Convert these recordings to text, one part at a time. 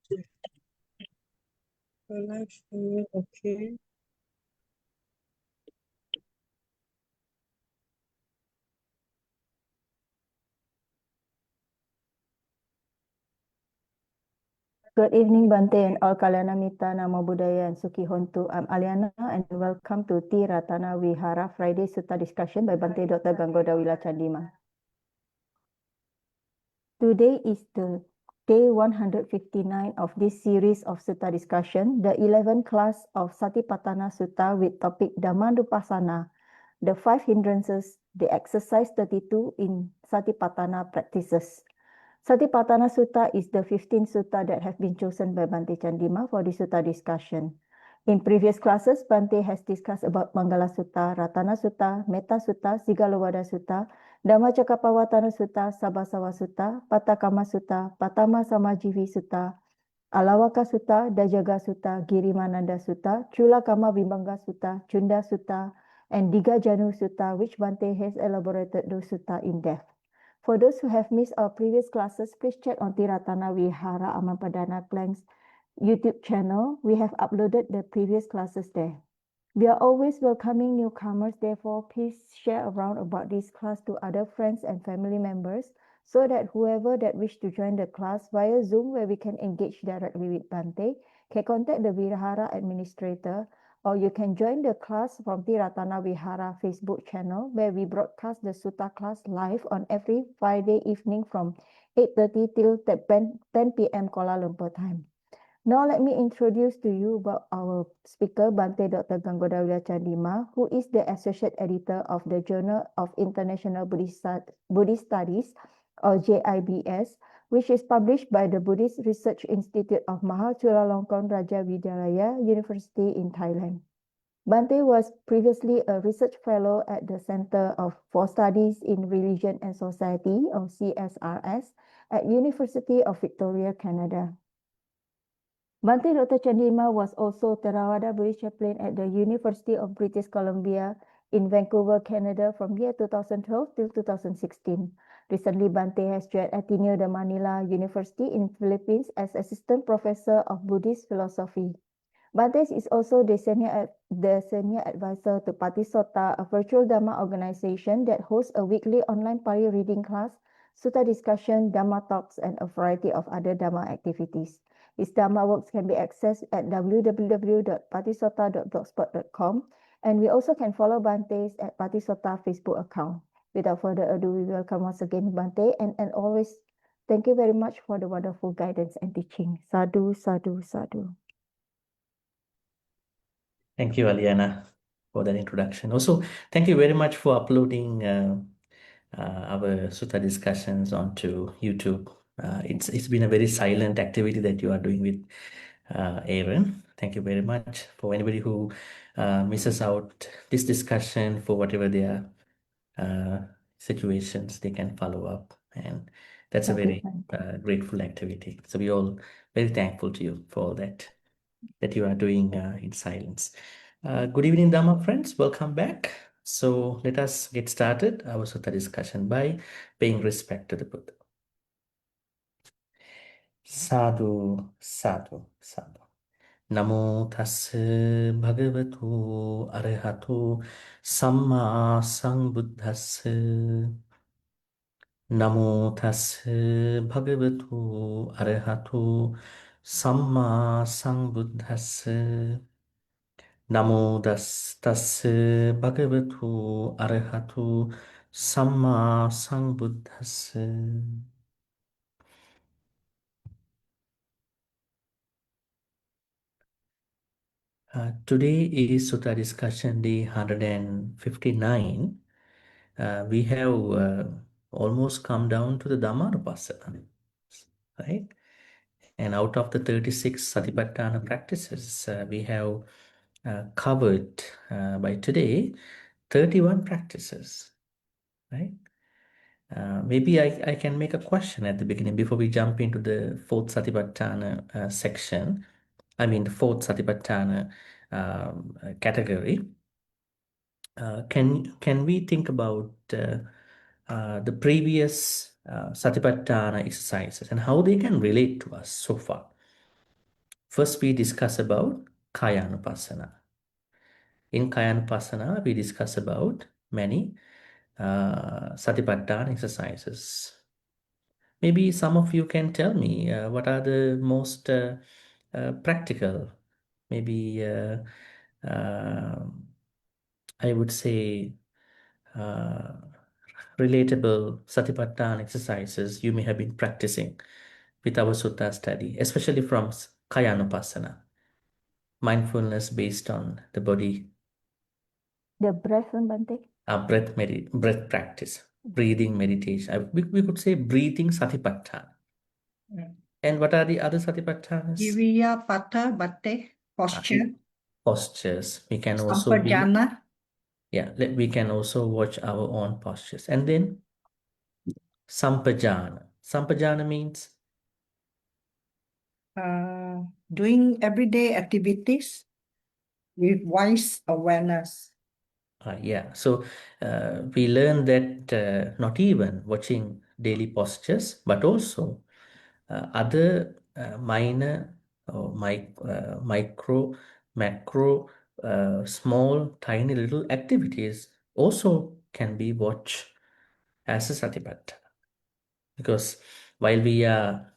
Okay. Good evening, Bhante and all Kalyanamita, Namo Buddhaya and Sukhi Hontu. I'm Aliana and welcome to Ti-Ratana Vihara Friday Sutta discussion by Bhante Dr. Gangodawila Chandima. Today is the day 159 of this series of Sutta discussion, the 11th class of Satipaṭṭhāna Sutta with topic Dhammānupassanā, the 5 hindrances, the exercise 32 in Satipaṭṭhāna practices. Satipaṭṭhāna Sutta is the 15th sutta that have been chosen by Bhante Chandima for the sutta discussion. In previous classes, Bhante has discussed about Mangala Sutta, Ratana Sutta, Metta Sutta, Sigalowada Sutta, Dhammacakkappavattana Sutta, Sabbasawa Sutta, Pattakama Sutta, Patama Samajivi Sutta, Alawaka Sutta, Dajaga Sutta, Girimananda Sutta, Chulakama Vimbanga Sutta, Chunda Sutta, and Diga Janu Sutta, which Bhante has elaborated those sutta in depth. For those who have missed our previous classes, please check on Ti-Ratana Vihara Amapadana Klang's YouTube channel. We have uploaded the previous classes there. We are always welcoming newcomers, therefore, please share around about this class to other friends and family members so that whoever that wish to join the class via Zoom, where we can engage directly with Bhante, can contact the Vihara administrator, or you can join the class from Ti-Ratana Vihara Facebook channel, where we broadcast the Sutta class live on every Friday evening from 8:30 till 10 p.m. Kuala Lumpur time. Now let me introduce to you about our speaker, Bhante Dr. Gangodawila Chandima, who is the Associate Editor of the Journal of International Buddhist Studies, or JIBS, which is published by the Buddhist Research Institute of Mahachulalongkorn Raja Vidyalaya University in Thailand. Bhante was previously a research fellow at the Center for Studies in Religion and Society, or CSRS, at University of Victoria, Canada. Bhante Dr. Chandima was also Theravada Buddhist chaplain at the University of British Columbia in Vancouver, Canada from year 2012 till 2016. Recently, Bhante has joined Ateneo de Manila University in Philippines as Assistant Professor of Buddhist Philosophy. Bhante is also the senior advisor to Patisotta, a virtual Dhamma organization that hosts a weekly online Pali reading class, Sutta discussion, Dhamma talks, and a variety of other Dhamma activities. His Dhamma works can be accessed at www.patisotta.blogspot.com, and we also can follow Bhante's at Patisotta Facebook account. Without further ado, we welcome once again Bhante, and always thank you very much for the wonderful guidance and teaching. Sadhu, sadhu, sadhu. Thank you, Aliana, for that introduction. Also, thank you very much for uploading our sutta discussions onto YouTube. It's been a very silent activity that you are doing with Aaron. Thank you very much. For anybody who misses out this discussion for whatever their situations, they can follow up, and that's a very grateful activity. So we're all very thankful to you for all that you are doing in silence. Good evening, Dhamma friends. Welcome back. So let us get started our sutta discussion by paying respect to the Buddha. Sadhu, sadhu, sadhu. Namo tassa bhagavato arahato samma sambuddhassa. Namo tassa bhagavato arahato samma sambuddhassa. Namo tassa bhagavato arahato samma sambuddhassa. Today is Sutta discussion day 159. We have almost come down to the Dhammānupassanā, right? And out of the 36 Satipaṭṭhāna practices, we have covered by today 31 practices, right? Maybe I can make a question at the beginning before we jump into the fourth Satipaṭṭhāna section. I mean the fourth Satipaṭṭhāna category. Can we think about the previous Satipaṭṭhāna exercises and how they can relate to us so far? First, we discuss about Kayanupassana. In Kayanupassana, we discuss about many Satipaṭṭhāna exercises. Maybe some of you can tell me what are the most practical, maybe I would say uh, relatable Satipaṭṭhāna exercises you may have been practicing with our sutta study, especially from Kayanupassana, mindfulness based on the body, The breath one, Bhante. breath practice, breathing meditation. We could say breathing Satipaṭṭhāna. And what are the other Satipaṭṭhānas? Iriyapada, Bhante, posture, Postures. We can also be, Sampajana, we can also watch our own postures. And then Sampajana. Sampajana means doing everyday activities with wise awareness. So we learn that not even watching daily postures, but also other minor or micro, macro, small, tiny little activities also can be watched as a Satipattha. Because while we are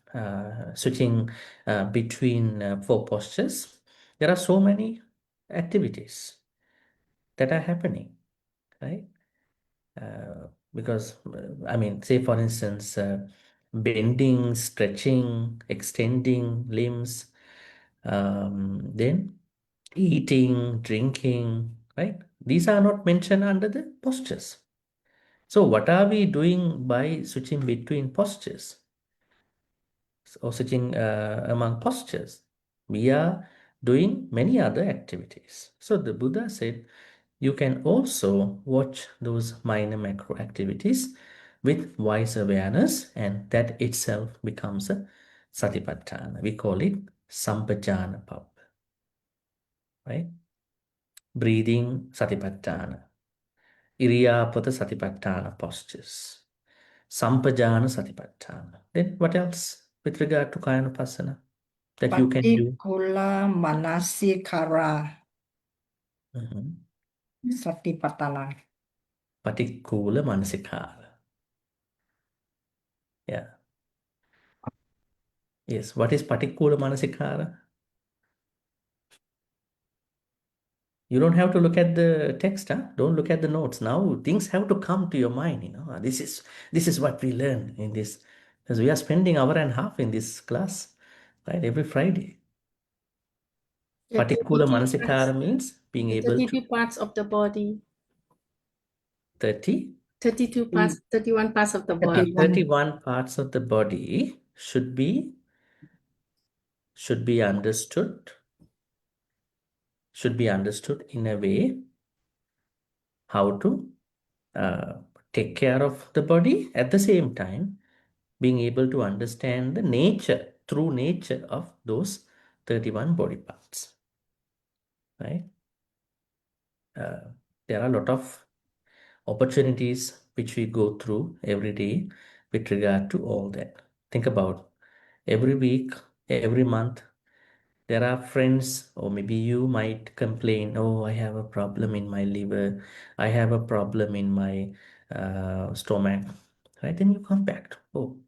switching between four postures, there are so many activities that are happening, right? Because, I mean, say for instance, bending, stretching, extending limbs, then eating, drinking, right? These are not mentioned under the postures. So what are we doing by switching between postures or switching among postures? We are doing many other activities. So the Buddha said, you can also watch those minor macro activities with wise awareness, and that itself becomes a Satipaṭṭhāna. We call it Sampajana Pab, right? Breathing Satipaṭṭhāna, Iriyapada Satipaṭṭhāna postures, Sampajana Satipaṭṭhāna. Then what else with regard to Kayanupassana that you can do? Patikula Manasikara, Mhm. Satipaṭṭhāna. Patikula Manasikara. Yeah. Yes. What is Patikula Manasikara? You don't have to look at the text, huh? Don't look at the notes. Now things have to come to your mind, you know. This is what we learn in this, because we are spending hour and a half in this class, right? Every Friday. The Patikula 32 parts, Manasikara means being the able to 32 parts of the body, 30, 32 parts, 31 parts of the body. 31 parts of the body should be understood, in a way how to take care of the body, at the same time being able to understand the true nature of those 31 body parts, right? There are a lot of opportunities which we go through every day with regard to all that. Think about every week, every month, there are friends, or maybe you might complain, oh, I have a problem in my liver, I have a problem in my stomach, right? Then you come back to, oh,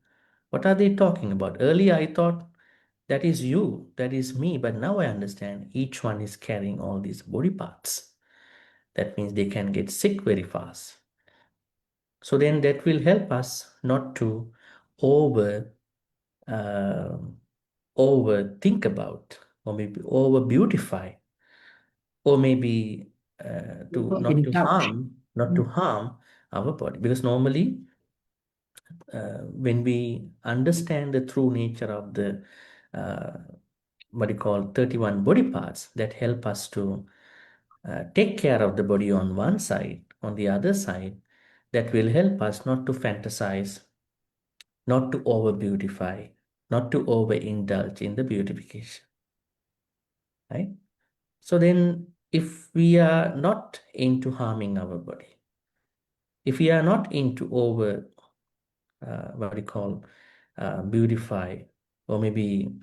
what are they talking about? Earlier, I thought that is you, that is me, but now I understand each one is carrying all these body parts. That means they can get sick very fast. So then that will help us not to over think about, or maybe over beautify, or maybe not to harm our body. Because normally when we understand the true nature of the what you call 31 body parts that help us to take care of the body on one side, on the other side, that will help us not to fantasize, not to over beautify, not to over indulge in the beautification, right? So then if we are not into harming our body, if we are not into over beautify, or maybe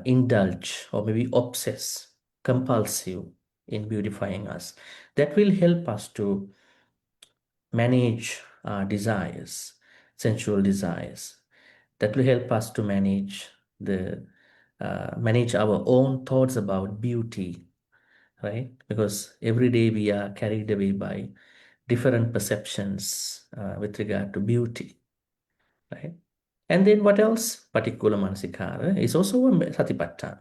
indulge or maybe obsess, compulsive in beautifying us. That will help us to manage our desires, sensual desires. That will help us to manage manage our own thoughts about beauty, right? Because every day we are carried away by different perceptions with regard to beauty, right? And then what else? Particular manasikara is also a satipatthana.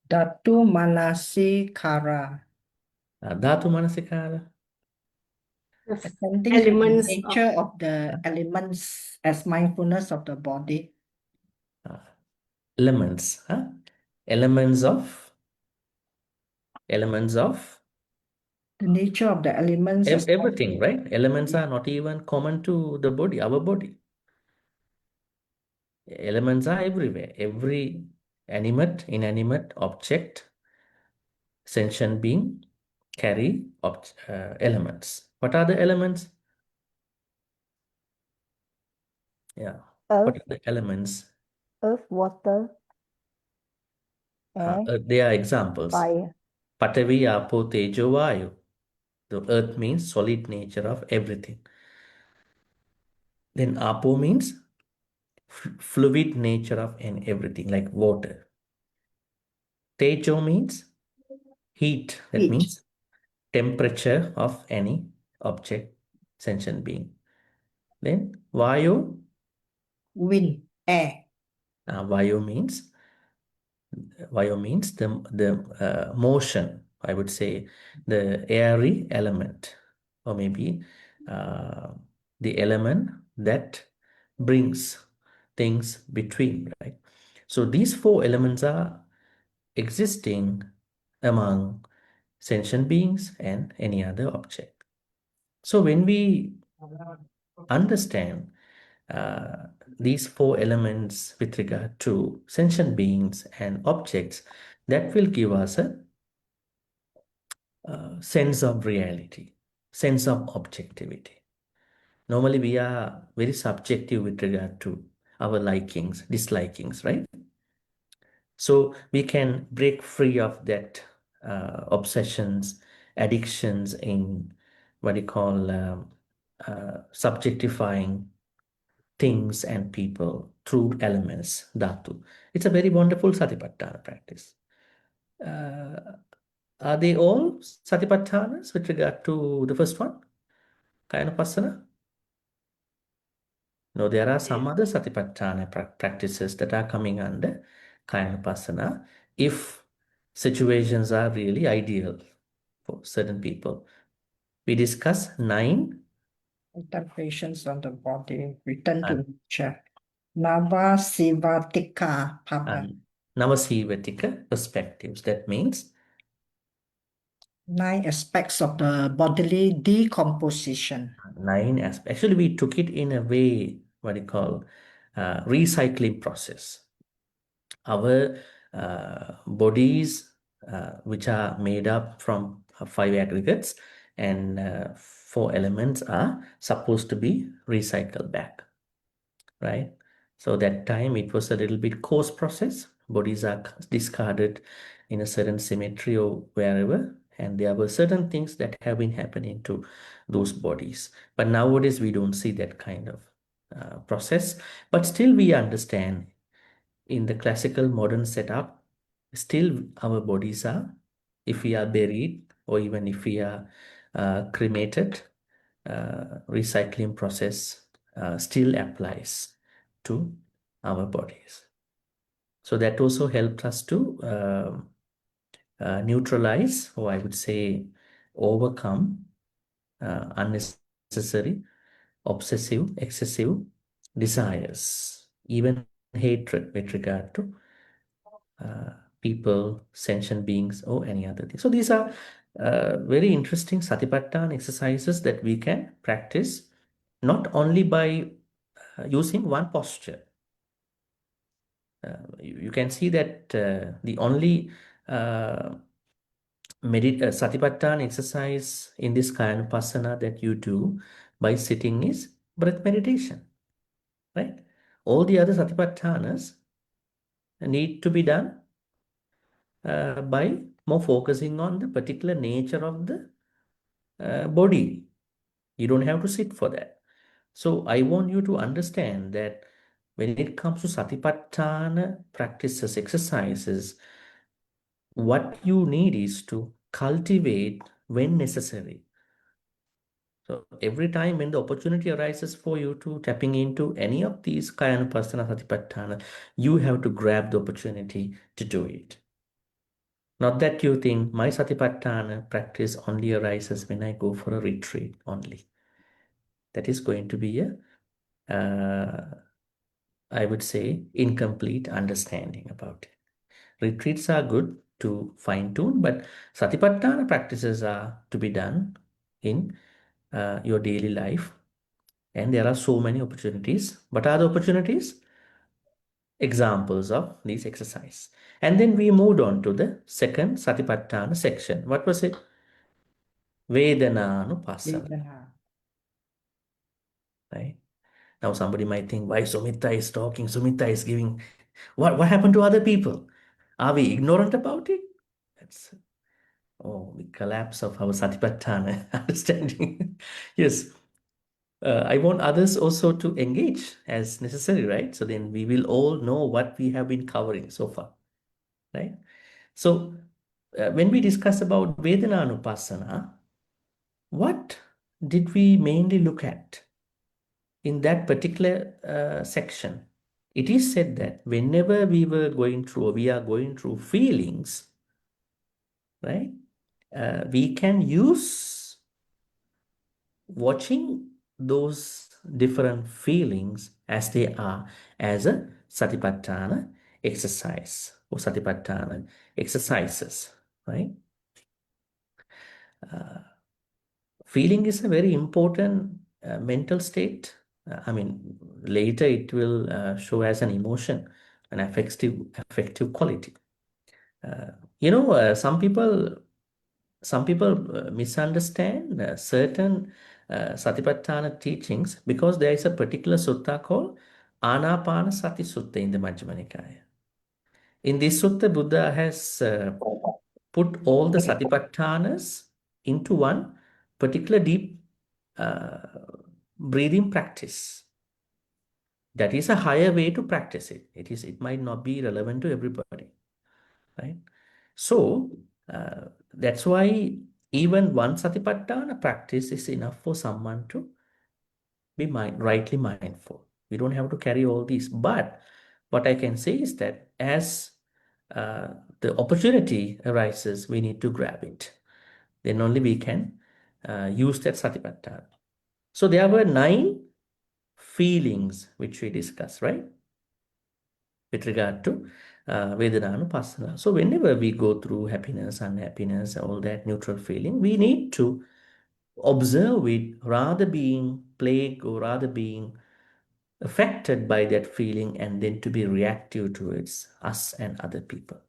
Dhatu Manasikara. Dhatu manasikara, The Attending to the elements of nature of the elements as mindfulness of the body. elements, elements of The nature of the elements as everything, right? Elements are not even common to the body, our body. Elements are everywhere. Every animate, inanimate object, sentient being carry elements. What are the elements? Yeah. What Earth, are the elements? water, air, They are examples. fire. Patavi, Apo, Tejo, Vayu. The earth means solid nature of everything. Then Apo means fluid nature of everything, like water. Tejo means heat. That heat. means temperature of any object, sentient being. Then Vayu, Wind, air. Vayu means the motion, I would say, the airy element, or maybe the element that brings things between, right? So these four elements are existing among sentient beings and any other object. So when we understand these four elements with regard to sentient beings and objects, that will give us a sense of reality, sense of objectivity. Normally, we are very subjective with regard to our likings, dislikings, right? So we can break free of that obsessions, addictions in what you call subjectifying things and people through elements, dhatu. It's a very wonderful Satipaṭṭhāna practice. Are they all Satipaṭṭhānas with regard to the first one, Kayanupassana? No, there are some other Satipaṭṭhāna practices that are coming under Kayanupassana if situations are really ideal for certain people. We discuss 9 Contemplations on the body, return to nature. Navasivatika Pava. Navasivatika perspectives. That means 9 aspects of the bodily decomposition. 9 aspects. Actually, we took it in a way, what you call recycling process. Our bodies, which are made up from 5 aggregates and 4 elements, are supposed to be recycled back, right? So that time it was a little bit coarse process. Bodies are discarded in a certain cemetery or wherever, and there were certain things that have been happening to those bodies. But nowadays we don't see that kind of process. But still we understand in the classical modern setup, still our bodies are, if we are buried or even if we are cremated, recycling process still applies to our bodies. So that also helped us to neutralize, or I would say overcome unnecessary, obsessive, excessive desires, even hatred with regard to people, sentient beings, or any other thing. So these are very interesting Satipaṭṭhāna exercises that we can practice not only by using one posture. You can see that the only Satipaṭṭhāna exercise in this Kayanupassana that you do by sitting is breath meditation, right? All the other Satipaṭṭhānas, need to be done by more focusing on the particular nature of the body. You don't have to sit for that. So I want you to understand that when it comes to Satipaṭṭhāna practices, exercises, what you need is to cultivate when necessary. So every time when the opportunity arises for you to tapping into any of these Kayanupassana, Satipaṭṭhāna, you have to grab the opportunity to do it. Not that you think my Satipaṭṭhāna practice only arises when I go for a retreat only. That is going to be a, I would say, incomplete understanding about it. Retreats are good to fine-tune, but Satipaṭṭhāna practices are to be done in your daily life. And there are so many opportunities. What are the opportunities? Examples of these exercise. And then we moved on to the second Satipaṭṭhāna section. What was it? Vedana-nupassana. Vedana. Right? Now somebody might think, why Sumita is talking? Sumita is giving. What happened to other people? Are we ignorant about it? That's the collapse of our Satipaṭṭhāna understanding. Yes. I want others also to engage as necessary, right? So then we will all know what we have been covering so far, right? So when we discuss about Vedana-nupassana, what did we mainly look at in that particular section? It is said that whenever we are going through feelings, right? We can use watching those different feelings as they are as a Satipaṭṭhāna exercise or Satipaṭṭhāna exercises, right? Feeling is a very important mental state. Later it will show as an emotion, an affective quality. Some people misunderstand certain Satipaṭṭhāna teachings because there is a particular sutta called Ānāpānasati Sutta in the Majjhima Nikaya. In this sutta, Buddha has put all the Satipaṭṭhānas into one particular deep breathing practice. That is a higher way to practice it. It might not be relevant to everybody, right? So that's why even one Satipaṭṭhāna practice is enough for someone to be rightly mindful. We don't have to carry all these. But what I can say is that as the opportunity arises, we need to grab it. Then only we can use that Satipaṭṭhāna. So there were 9 feelings which we discussed, right? With regard to Vedana-nupassana. So whenever we go through happiness, unhappiness, all that neutral feeling, we need to observe it rather being plagued or rather being affected by that feeling and then to be reactive towards us and other people.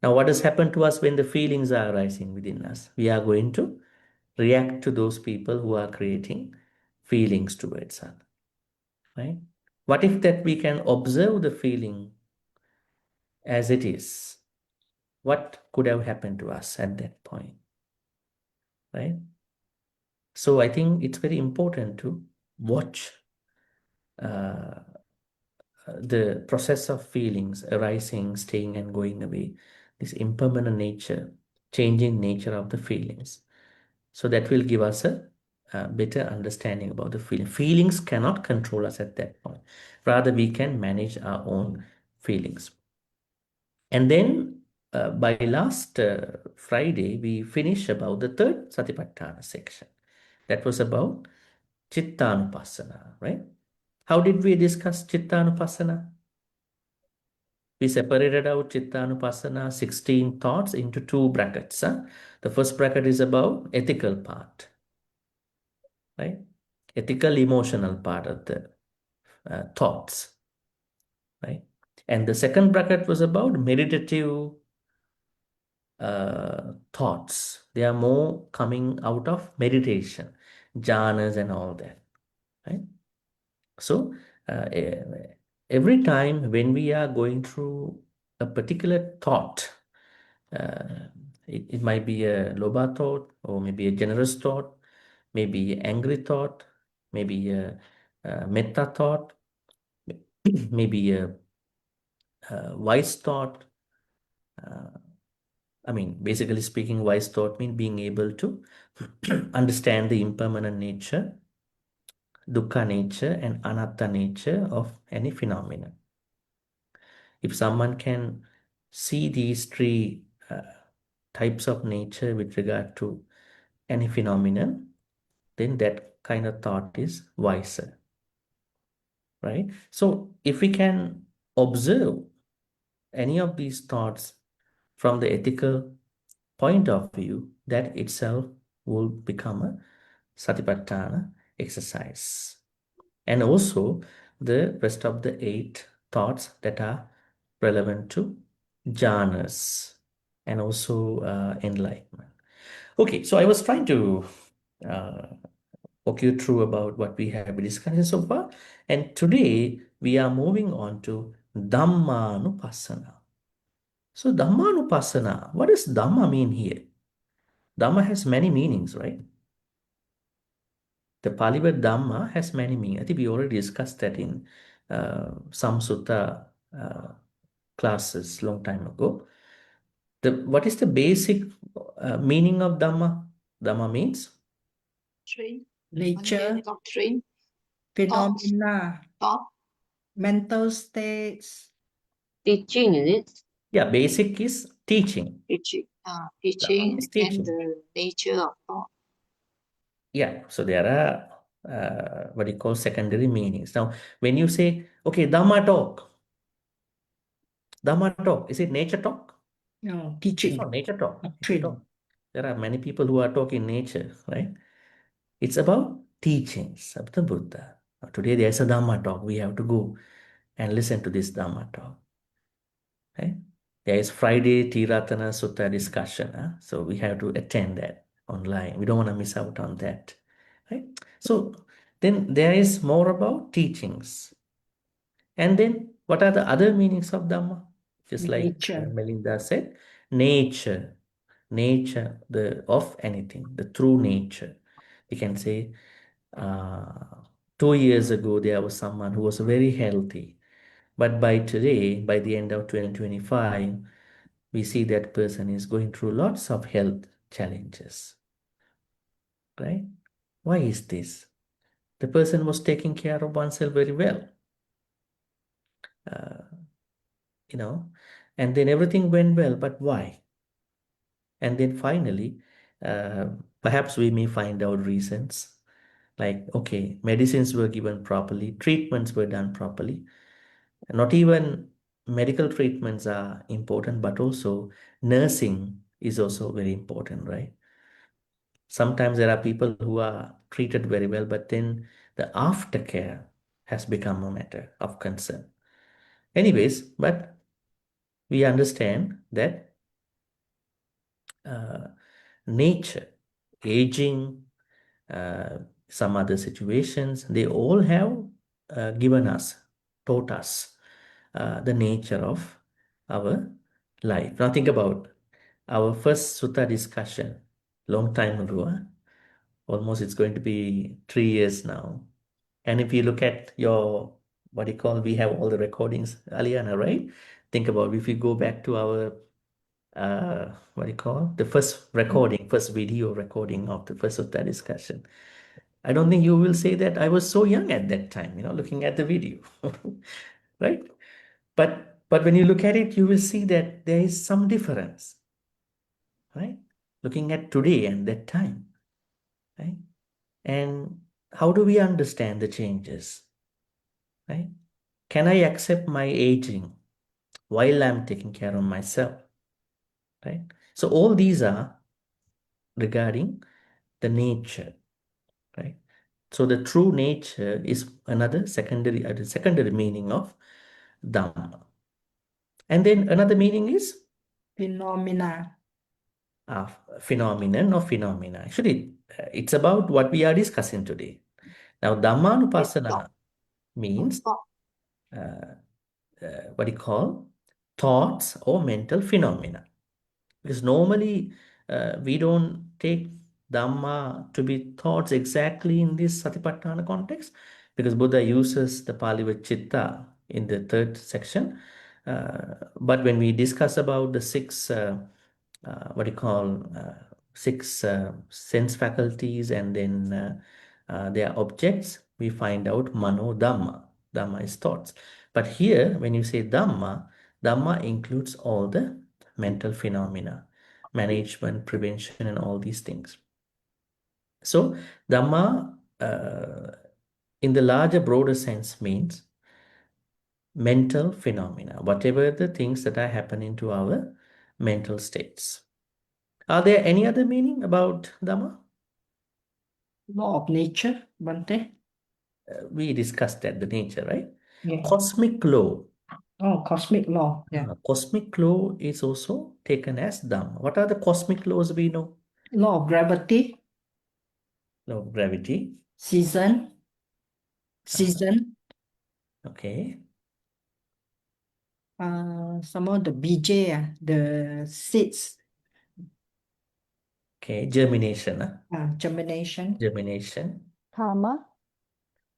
Now, what has happened to us when the feelings are arising within us? We are going to react to those people who are creating feelings towards us, right? What if that we can observe the feeling as it is? What could have happened to us at that point, right? So I think it's very important to watch the process of feelings arising, staying and going away, this impermanent nature, changing nature of the feelings. So that will give us a better understanding about the feeling. Feelings cannot control us at that point. Rather, we can manage our own feelings. And then by last Friday, we finished about the third Satipaṭṭhāna section. That was about Chitta-nupassana, right? How did we discuss Chitta-nupassana? We separated out Chitta-nupassana 16 thoughts into 2 brackets. The first bracket is about ethical part, right? Ethical, emotional part of the thoughts, right? And the second bracket was about meditative thoughts. They are more coming out of meditation, jhanas and all that, right? So every time when we are going through a particular thought. It might be a loba thought, or maybe a generous thought, maybe angry thought, maybe a metta thought, maybe a wise thought. I mean, basically speaking, wise thought means being able to understand the impermanent nature, dukkha nature, and anatta nature of any phenomenon. If someone can see these three types of nature with regard to any phenomenon, then that kind of thought is wiser, right? So if we can observe any of these thoughts from the ethical point of view, that itself will become a Satipaṭṭhāna exercise. And also the rest of the 8 thoughts that are relevant to jhanas and also enlightenment. Okay, so I was trying to walk you through about what we have been discussing so far. And today we are moving on to Dhammānupassanā. So Dhammānupassanā, what does Dhamma mean here? Dhamma has many meanings, right? The Pali word Dhamma has many meanings. I think we already discussed that in some sutta classes long time ago. What is the basic meaning of Dhamma? Dhamma means? Doctrine. Nature, Doctrine. phenomena, Thought. mental states, Teaching, is it? Yeah, basic is teaching. Teaching. Dhamma Teaching means and teaching. the nature of thought. Yeah, so there are what you call secondary meanings. Now, when you say, okay, Dhamma talk, is it nature talk? no, It's teaching, not nature talk. Nature doctrine. talk. There are many people who are talking nature, right? It's about teachings of the Buddha. Now, today there's a Dhamma talk. We have to go and listen to this Dhamma talk. Right? There is Friday Ti-Ratana Sutta discussion. So we have to attend that online. We don't want to miss out on that. Right? So then there is more about teachings. And then what are the other meanings of Dhamma? Just like Nature. Melinda said, nature of anything, the true nature. We can say 2 years ago there was someone who was very healthy, but by today, by the end of 2025, we see that person is going through lots of health challenges, right? Why is this? The person was taking care of oneself very well, you know, and then everything went well, but why? And then finally, perhaps we may find out reasons like, okay, medicines were given properly, treatments were done properly. Not even medical treatments are important, but also nursing is also very important, right? Sometimes there are people who are treated very well, but then the aftercare has become a matter of concern. Anyways, but we understand that nature, aging, some other situations, they all have taught us the nature of our life. Now think about our first sutta discussion, long time ago. Almost it's going to be 3 years now. And if you look at your, what do you call, we have all the recordings, Aliana, right? Think about if you go back to our what do you call, the first recording, first video recording of the first sutta discussion. I don't think you will say that I was so young at that time, looking at the video, right? But when you look at it, you will see that there is some difference, right? Looking at today and that time, right? And how do we understand the changes, right? Can I accept my aging while I'm taking care of myself, right? So all these are regarding the nature, right? So the true nature is another secondary meaning of Dhamma. And then another meaning is Phenomena. phenomenon or phenomena. Actually, it's about what we are discussing today. Now, Dhammānupassanā means what do you call? thoughts or mental phenomena. Because normally we don't take Dhamma to be thoughts exactly in this Satipaṭṭhāna context, because Buddha uses the Pali word chitta in the third section. But when we discuss about the six, what do you call, six sense faculties and then their objects, we find out Mano Dhamma. Dhamma is thoughts. But here, when you say Dhamma, Dhamma includes all the mental phenomena, management, prevention, and all these things. So, Dhamma, in the larger, broader sense, means mental phenomena, whatever the things that are happening to our mental states. Are there any other meaning about Dhamma? Law of nature, Bhante. We discussed that, the nature, right? Yeah. Cosmic law. Oh, cosmic law. Yeah. Cosmic law is also taken as Dhamma. What are the cosmic laws we know? Law of gravity, Law of gravity. season, Okay. some of the BJ, the seeds, Okay. Germination. germination. Germination. Karma.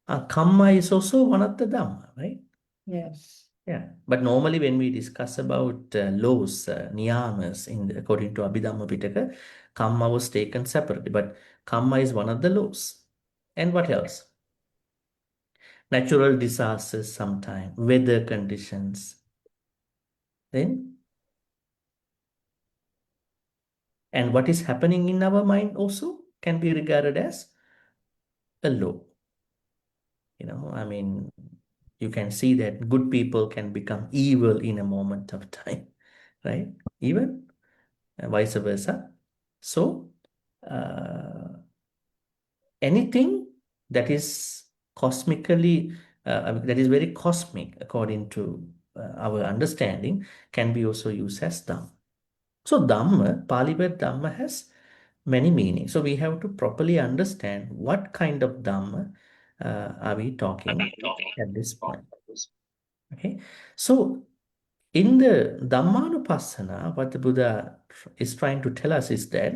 Kamma is also one of the Dhamma, right? Yes. Yeah. But normally when we discuss about laws, niyamas, according to Abhidhamma Pitaka, Kamma was taken separately. But Kamma is one of the laws. And what else? Natural disasters sometime, weather conditions. Then, and what is happening in our mind also can be regarded as a law. I mean, you can see that good people can become evil in a moment of time, right? Even vice versa. So, anything that is cosmically, that is very cosmic according to our understanding, can be also used as Dhamma. So Dhamma, Pali word Dhamma has many meanings. So we have to properly understand what kind of Dhamma are we talking at this point. Okay. So in the Dhammānupassana, what the Buddha is trying to tell us is that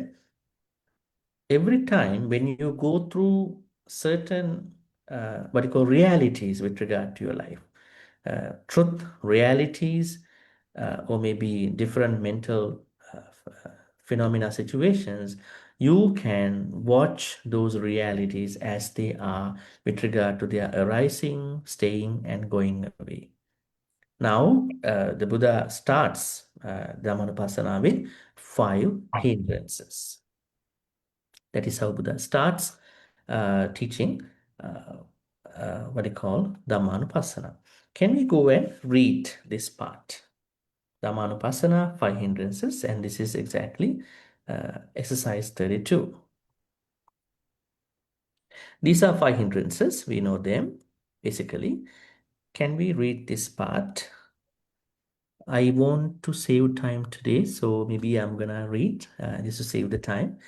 every time when you go through certain what you call realities with regard to your life, truth, realities, or maybe different mental phenomena situations, you can watch those realities as they are with regard to their arising, staying, and going away. Now, the Buddha starts Dhammānupassana with 5 hindrances. That is how Buddha starts teaching what you call Dhammānupassana. Can we go and read this part? Dhammānupassana, 5 hindrances, and this is exactly exercise 32. These are 5 hindrances, we know them basically. Can we read this part? I want to save time today, so maybe I'm gonna read just to save the time.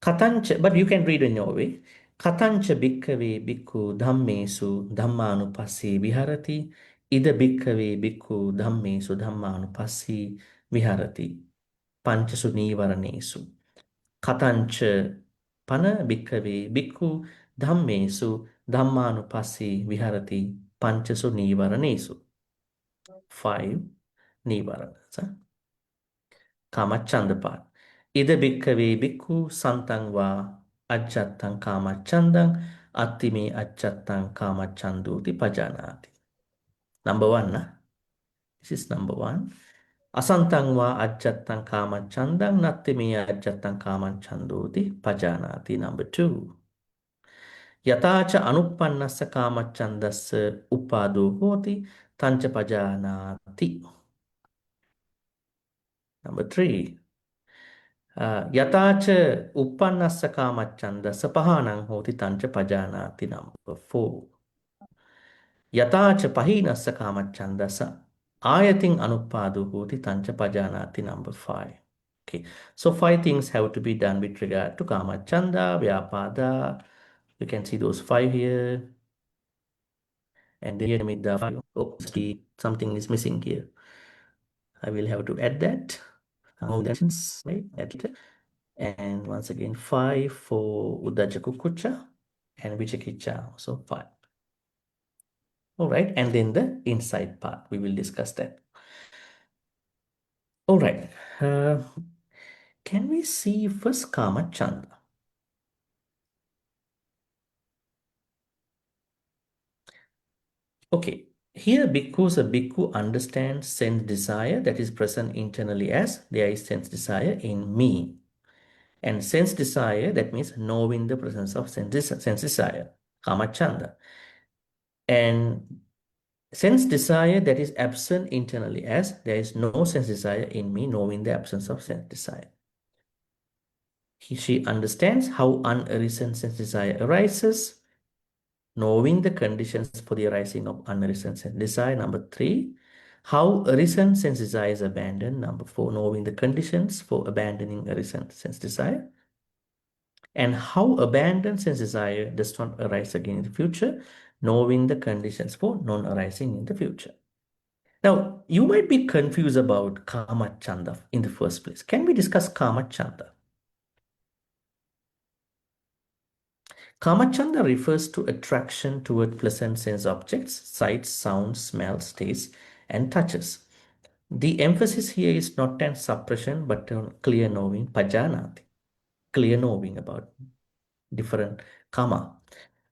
Katancha, but you can read in your way. Katancha bhikkhave bhikkhu dhammesu dhammanupassī viharati. Ida bhikkhave bhikkhu dhammesu dhammanupassī viharati. Panchasu nīvaranesu. Katancha pana bhikkhave bhikkhu dhammesu dhammanupassī viharati. Panchasu nīvaranesu. 5 nīvaranas. Kamacchanda part. Ida bhikkhave bhikkhu santang va ajjattang kamachandang attime ajjattang kamachanduti pajanati. Number 1. This is number 1. Asantang va ajjattang kamachandang nattime ajjattang kamachanduti pajanati. Number 2. Yatacha anuppannassa kamachandassa uppado hoti tancha pajanati. Number 3. Yatacha uppannassa kamachandassa pahanang hoti tancha pajanati. Number 4. Yatacha pahinassa kamachandassa ayating anuppadu hoti tancha pajanati. Number 5. Okay, so 5 things have to be done with regard to kamachanda, vyapada. You can see those 5 here. And then midda 5. Oh, see, something is missing here. I will have to add that. Right? Add it. And once again, 5 for Udaja Kukucha and Vichakicha, also 5. All right, and then the inside part, we will discuss that. All right, can we see first Kama Chanda? Okay, here bhikkhus or bhikkhu understands sense desire that is present internally as there is sense desire in me. And sense desire, that means knowing the presence of sense desire, Kama Chanda. And sense desire that is absent internally as there is no sense desire in me, knowing the absence of sense desire. She understands how unarisen sense desire arises, knowing the conditions for the arising of unarisen sense desire. Number 3, how arisen sense desire is abandoned. Number 4, knowing the conditions for abandoning arisen sense desire. And how abandoned sense desire does not arise again in the future, knowing the conditions for non-arising in the future. Now, you might be confused about Kama Chanda in the first place. Can we discuss Kama Chanda? Kama Chanda refers to attraction toward pleasant sense objects, sights, sounds, smells, tastes, and touches. The emphasis here is not on suppression, but on clear knowing, pajanati, clear knowing about different karma.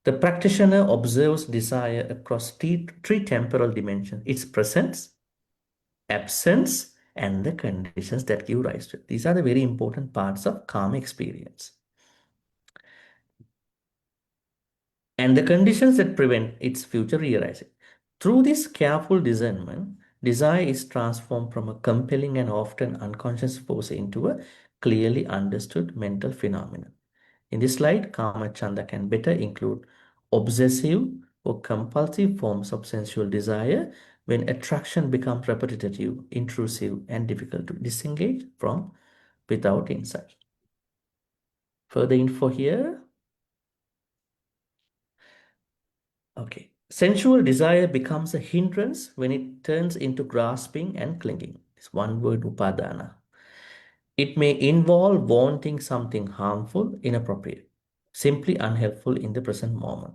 The practitioner observes desire across three temporal dimensions: its presence, absence, and the conditions that give rise to it. These are the very important parts of karma experience. And the conditions that prevent its future realizing. Through this careful discernment, desire is transformed from a compelling and often unconscious force into a clearly understood mental phenomenon. In this slide, Kama Chanda can better include obsessive or compulsive forms of sensual desire when attraction becomes repetitive, intrusive, and difficult to disengage from without insight. Further info here. Okay. Sensual desire becomes a hindrance when it turns into grasping and clinging. It's one word, upadana. It may involve wanting something harmful, inappropriate, simply unhelpful in the present moment.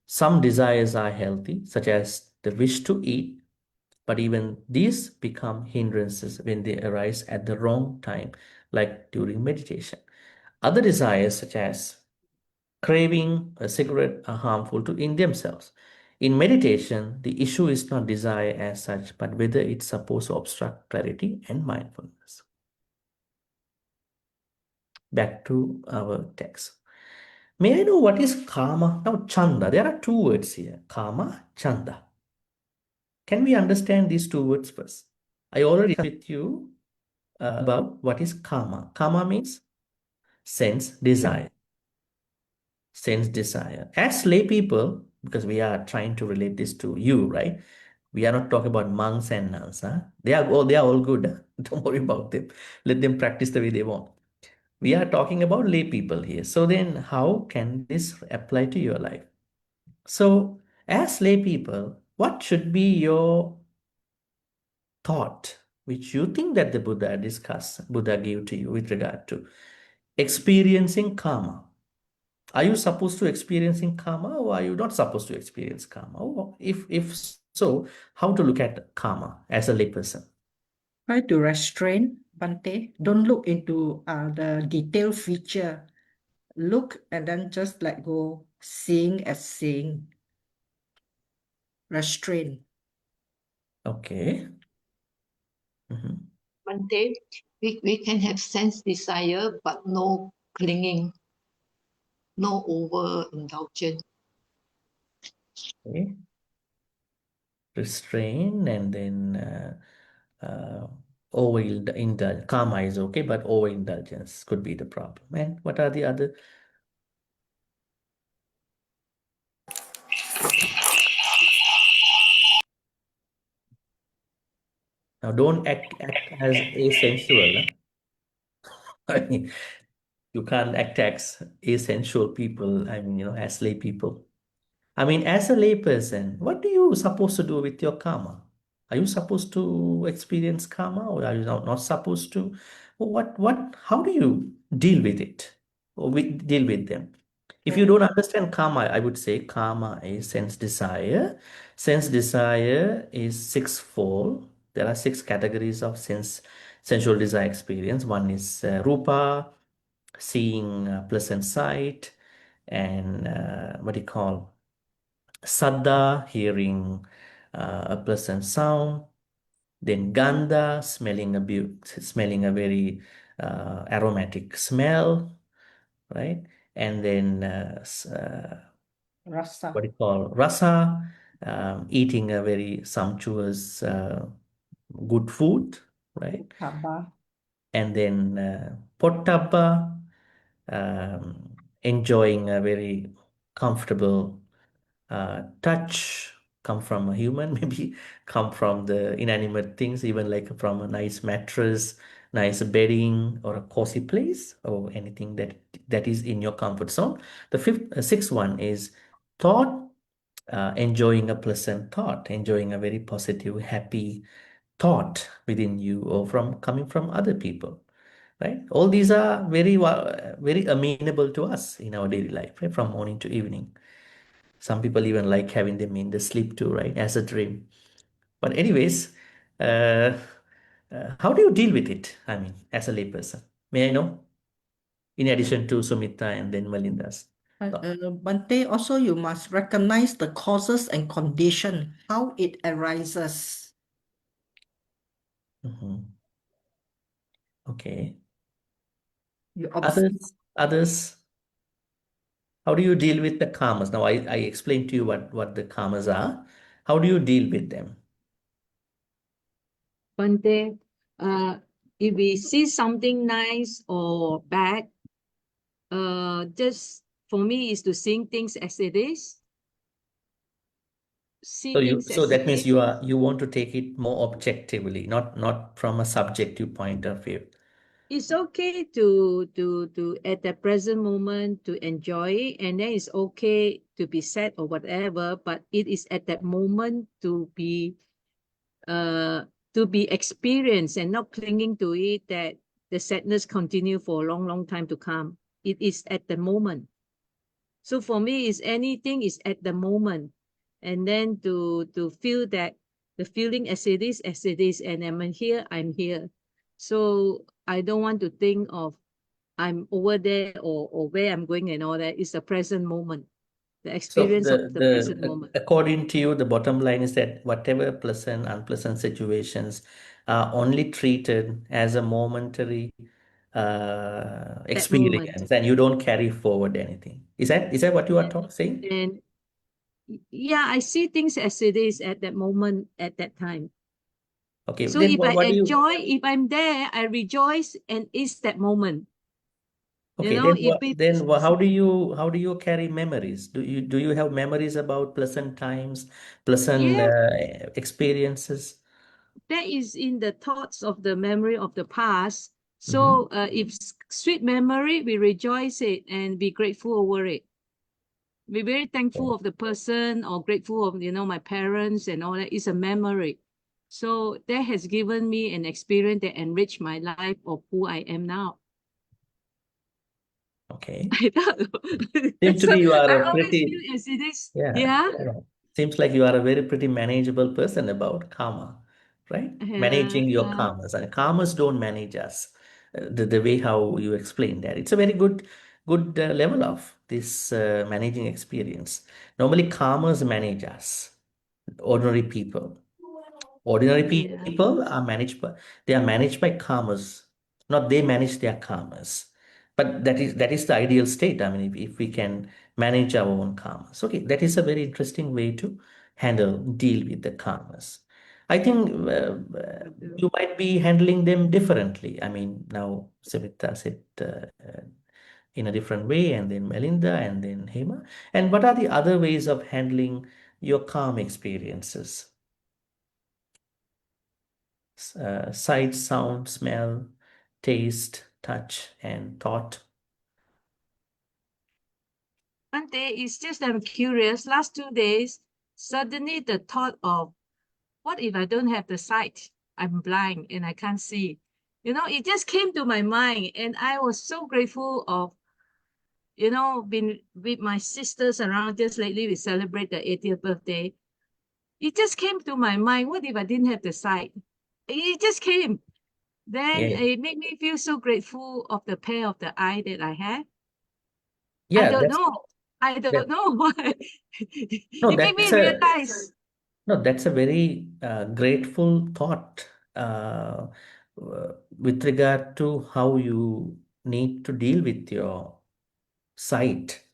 Some desires are healthy, such as the wish to eat, but even these become hindrances when they arise at the wrong time, like during meditation. Other desires, such as craving a cigarette, are harmful in themselves. In meditation, the issue is not desire as such, but whether it's supposed to obstruct clarity and mindfulness. Back to our text. May I know what is karma? Now, chanda. There are two words here: karma, chanda. Can we understand these two words first? I already with you about what is karma. Karma means sense desire. Sense desire. As lay people, because we are trying to relate this to you, right? We are not talking about monks and nuns. Huh? They are all good. Huh? Don't worry about them. Let them practice the way they want. We are talking about lay people here. So then how can this apply to your life? So as lay people, what should be your thought which you think that the Buddha gave to you with regard to experiencing karma? Are you supposed to experiencing karma, or are you not supposed to experience karma? Or if so, how to look at karma as a layperson? Try to restrain, Bhante. Don't look into the detailed feature. Look and then just let go, seeing as seeing. Restrain. Okay. Mhm. Bhante, we can have sense desire, but no clinging, no overindulgence. Okay. Restrain and then overindulge. Karma is okay, but overindulgence could be the problem. And what are the other? Now, don't act as asexual. Huh? I mean, you can't act as asexual people. I mean, as lay people. I mean, as a lay person, what do you supposed to do with your karma? Are you supposed to experience karma, or are you not supposed to? How do you deal with it, or deal with them? If you don't understand karma, I would say karma is sense desire. Sense desire is sixfold. There are six categories of sensual desire experience. One is rupa, seeing a pleasant sight, and what do you call saddha, hearing a pleasant sound. Then gandha, smelling a very aromatic smell, right? And then Rasa. what do you call rasa, eating a very sumptuous good food, right? Taba. And then pottabha, enjoying a very comfortable touch, come from a human, maybe come from the inanimate things, even like from a nice mattress, nice bedding, or a cozy place, or anything that is in your comfort zone. The sixth one is thought, enjoying a pleasant thought, enjoying a very positive, happy thought within you, or coming from other people, right? All these are very amenable to us in our daily life, right? From morning to evening. Some people even like having them in the sleep too, right? As a dream. But anyways, uh, how do you deal with it? I mean, as a layperson, may I know? In addition to Sumita and then Melinda's thought. Bhante, also you must recognize the causes and condition, how it arises. Mhm. Okay. You observe. Others, how do you deal with the karmas? Now, I explained to you what the karmas are. How do you deal with them? Bhante, if we see something nice or bad, just for me is to seeing things as it is. See things So as it that means is. you want to take it more objectively, not from a subjective point of view. It's okay to at the present moment to enjoy it, and then it's okay to be sad or whatever, but it is at that moment to be experienced and not clinging to it, that the sadness continue for a long time to come. It is at the moment. So for me, is anything is at the moment, and then to feel that the feeling as it is, and I'm here. So I don't want to think of I'm over there or where I'm going and all that. It's the present moment, the So experience of the present moment. according to you, the bottom line is that whatever pleasant, unpleasant situations are only treated as a momentary That moment. experience, and you don't carry forward anything. Is that what you are saying? And yeah, I see things as it is at that moment, at that time. Okay, So then if I what do you? enjoy, if I'm there, I rejoice, and it's that moment. You Okay, know, how do you carry memories? Do you have memories about pleasant times, pleasant yeah, experiences? that is in the thoughts of the memory of the past. Mm-hmm. So if sweet memory, we rejoice it and be grateful over it. Be very thankful of the person or grateful of, my parents and all that. Is a memory. So that has given me an experience that enriched my life of who I am now. Okay. I don't know. Seems to So be you are I a always pretty, feel as it is. yeah, Yeah. yeah. Seems like you are a very pretty manageable person about karma, right? Managing your karmas. And karmas don't manage us. The way how you explain that. It's a very good level of this managing experience. Normally, karmas manage us, ordinary people. Ordinary Yeah. people are managed by karmas, not they manage their karmas. But that is the ideal state. I mean, if we can manage our own karmas. Okay, that is a very interesting way to deal with the karmas. I think you might be handling them differently. I mean, now Savita said in a different way, and then Melinda, and then Hema. And what are the other ways of handling your calm experiences? Sight, sound, smell, taste, touch, and thought. One day, it's just I'm curious. Last 2 days, suddenly the thought of what if I don't have the sight? I'm blind and I can't see. You know, it just came to my mind, and I was so grateful of, you know, been with my sisters around. Just lately, we celebrate the 80th birthday. It just came to my mind, what if I didn't have the sight? It just came. Then Yeah. it made me feel so grateful of the pair of the eye that I have. I Yeah, don't that's know. I that, don't know why. no, It made me that's a realize. no, that's a very grateful thought with regard to how you need to deal with your sight.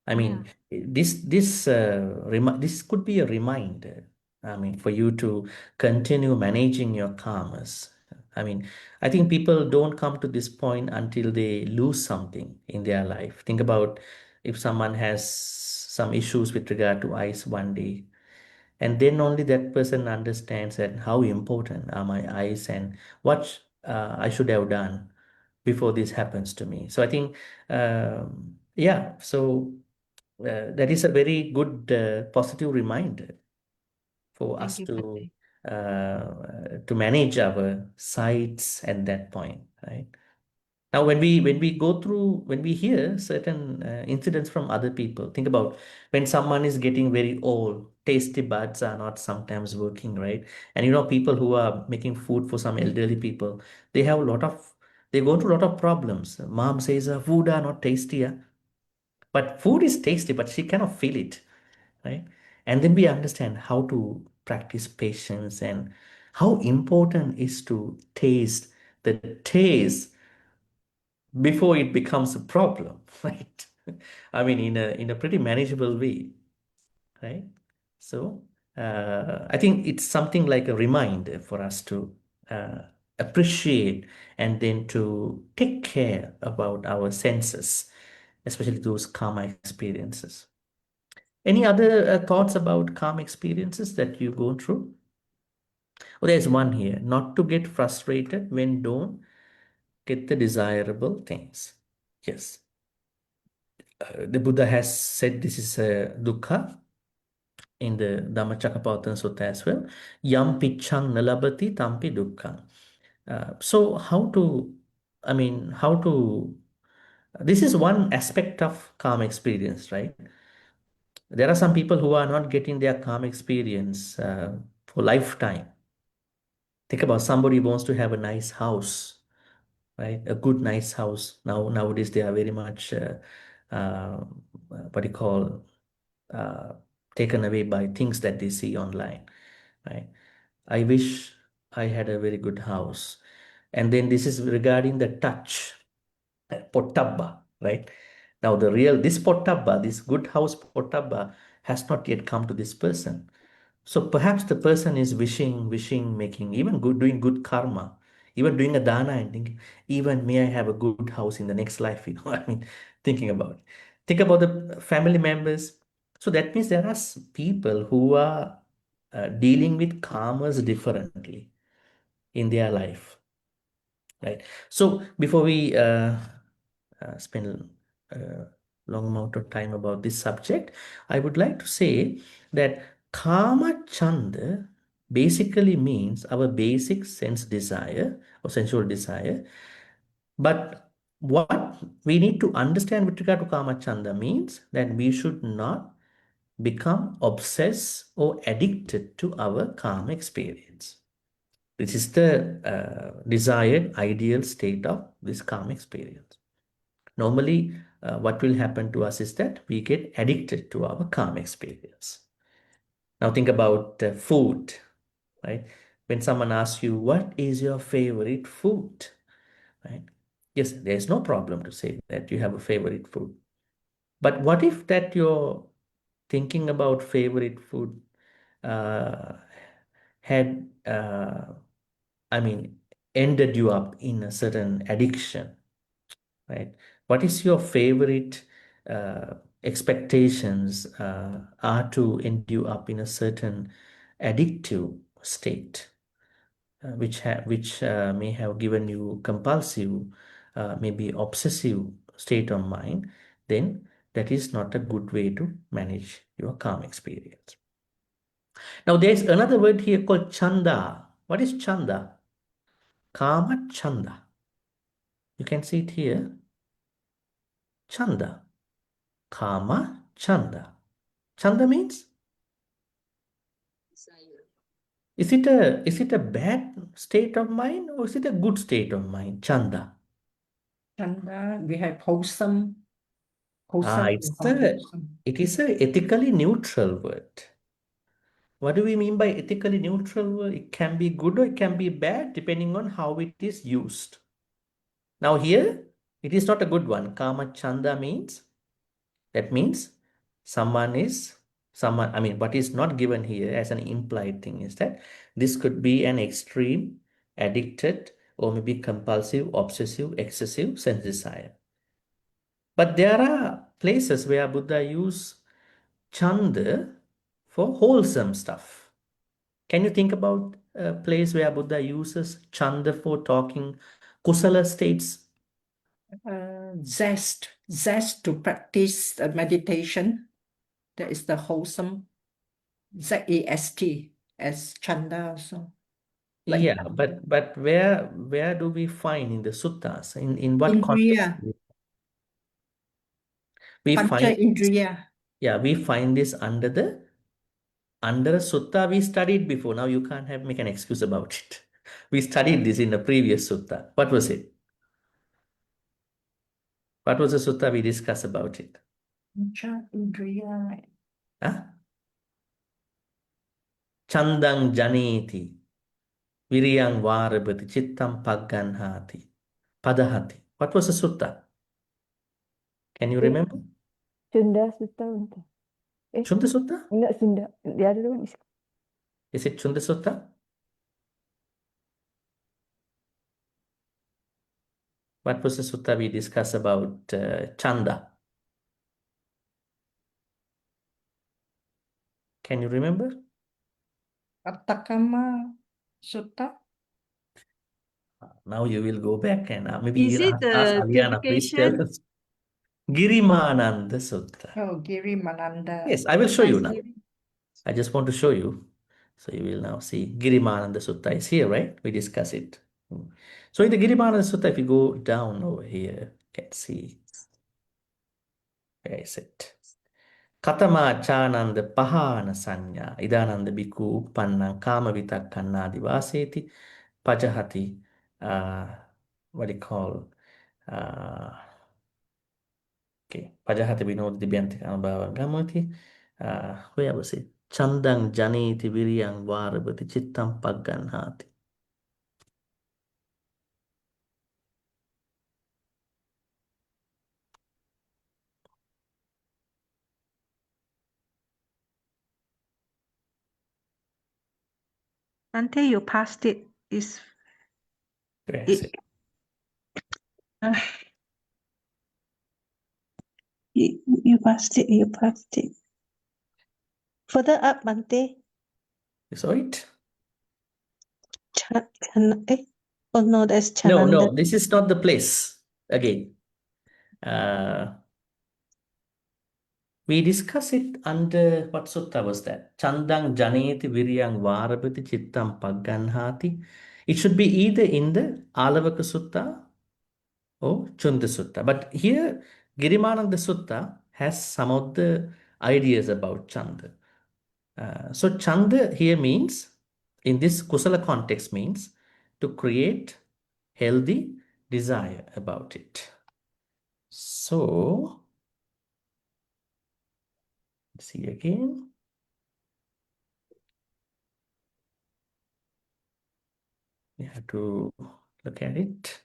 I Yeah, mean, this could be a reminder. I mean, for you to continue managing your karmas. I mean, I think people don't come to this point until they lose something in their life. Think about if someone has some issues with regard to eyes one day, and then only that person understands that how important are my eyes and what I should have done before this happens to me. So I think, yeah, so that is a very good positive reminder for thank us you, Bhante. to manage our sights at that point, right? Now, when we hear certain incidents from other people, think about when someone is getting very old, tasty buds are not sometimes working, right? And you know, people who are making food for some elderly people, they have a lot of, they go through a lot of problems. Mom says, food are not tasty, but food is tasty, but she cannot feel it, right? And then we understand how to practice patience and how important is to taste the taste before it becomes a problem, right? I mean, in a pretty manageable way, right? So I think it's something like a reminder for us to uh, appreciate and then to take care about our senses, especially those karma experiences. Any other thoughts about karma experiences that you go through? Oh, there's one here. Not to get frustrated when don't get the desirable things. Yes. The Buddha has said this is a dukkha in the Dhammacakkappavattana Sutta as well. Yam pichang nalabati tampi dukkhang. So how to, I mean, how to, this is one aspect of karma experience, right? There are some people who are not getting their karma experience for lifetime. Think about somebody who wants to have a nice house, right? A good, nice house. Nowadays, they are very much, uh, what do you call, uh, taken away by things that they see online, right? I wish I had a very good house. And then this is regarding the touch, pottabba, right? Now this pottabba, this good house pottabba has not yet come to this person. So perhaps the person is wishing, making, even good, doing good karma, even doing a dana and thinking, even may I have a good house in the next life, I mean, thinking about it. Think about the family members. So that means there are people who are dealing with karmas differently in their life, right? So before we spend a long amount of time about this subject, I would like to say that kama chanda basically means our basic sense desire or sensual desire. But what we need to understand with regard to kama chanda means that we should not become obsessed or addicted to our karma experience. This is the desired ideal state of this karma experience. Normally, what will happen to us is that we get addicted to our karma experience. Now think about food, right? When someone asks you, what is your favorite food, right? Yes, there's no problem to say that you have a favorite food. But what if that you're thinking about favorite food uh, had, I mean, ended you up in a certain addiction, right? What is your favorite expectations are to end you up in a certain addictive state, which may have given you compulsive, maybe obsessive state of mind, then that is not a good way to manage your karma experience. Now there's another word here called chanda. What is chanda? Kama chanda. You can see it here. Chanda. Kama chanda. Chanda means, is it a bad state of mind or is it a good state of mind? Chanda. Chanda, we have wholesome, wholesome and unwholesome. It is a ethically neutral word. What do we mean by ethically neutral word? It can be good or it can be bad depending on how it is used. Now here, it is not a good one. Kama chanda means, that means someone, I mean, what is not given here as an implied thing is that this could be an extreme, addicted, or maybe compulsive, obsessive, excessive sense desire. But there are places where Buddha use chanda for wholesome stuff. Can you think about a place where Buddha uses chanda for talking kusala states? Zest to practice meditation. That is the wholesome, Z-E-S-T, as chanda also. Like Yeah, but where do we find in the suttas? In what context? Indriya, We Pancha find, Indriya. yeah, we find this under a sutta we studied before. Now you can't make an excuse about it. We studied this in the previous sutta. What was it? What was the sutta we discussed about it? Pancha Indriya. Huh? Chandang janeti, viriyang varabati, chittam pagganhati, padahati. What was the sutta? Can you remember? Sunda Sutta, Bhante. Chunda sutta? Not Sunda. The other one is Is it Chunda sutta? What was the sutta we discussed about chanda? Can you remember? Attakama Sutta. Now you will go back and maybe Is you it ask the Aliana, please tell purification? us. Girimananda Sutta. Oh, Giri Mananda. Yes, I will show you now. Giri. I just want to show you. So you will now see Girimananda Sutta is here, right? We discuss it. So in the Girimananda Sutta, if you go down over here, you can see. Where is it? Katama chananda pahana sanya idananda bhikkhu uppannan kama vitakkanadi vaseti pajahati, what do you call, okay, pajahati vinod dibyanti anubhava gamati, where was it? Chandang janeti viriyang varabati chittam pagganhati. Bhante, you passed it. Is Where is it? you passed it. You passed it. Further up, Bhante. You saw it? Oh no, that's No, Chananda. this is not the place. Again, we discuss it under what sutta was that? Chandang janeti viryang varabati chittam pagganhati. It should be either in the Alavaka Sutta or Chunda Sutta. But here, Girimananda Sutta has some of the ideas about Chanda. So Chanda here means, in this Kusala context, means to create healthy desire about it. So, let's see again. We have to look at it.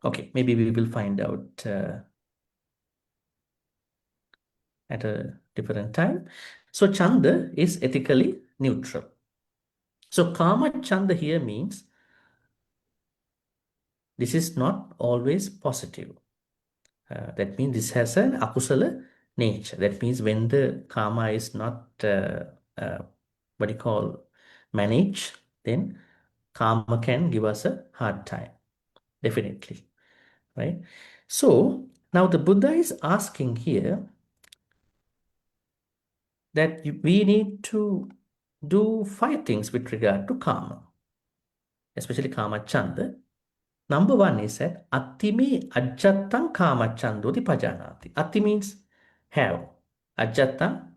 Okay, maybe we will find out at a different time. So Chanda is ethically neutral. So Kama Chanda here means this is not always positive. That means this has an akusala nature. That means when the karma is not what do you call managed, then karma can give us a hard time. Definitely, right? So now the Buddha is asking here, that we need to do 5 things with regard to karma, especially kama chanda. Number 1 is that attime ajjattam kama chandoti pajanati. Atti means have. Ajjattam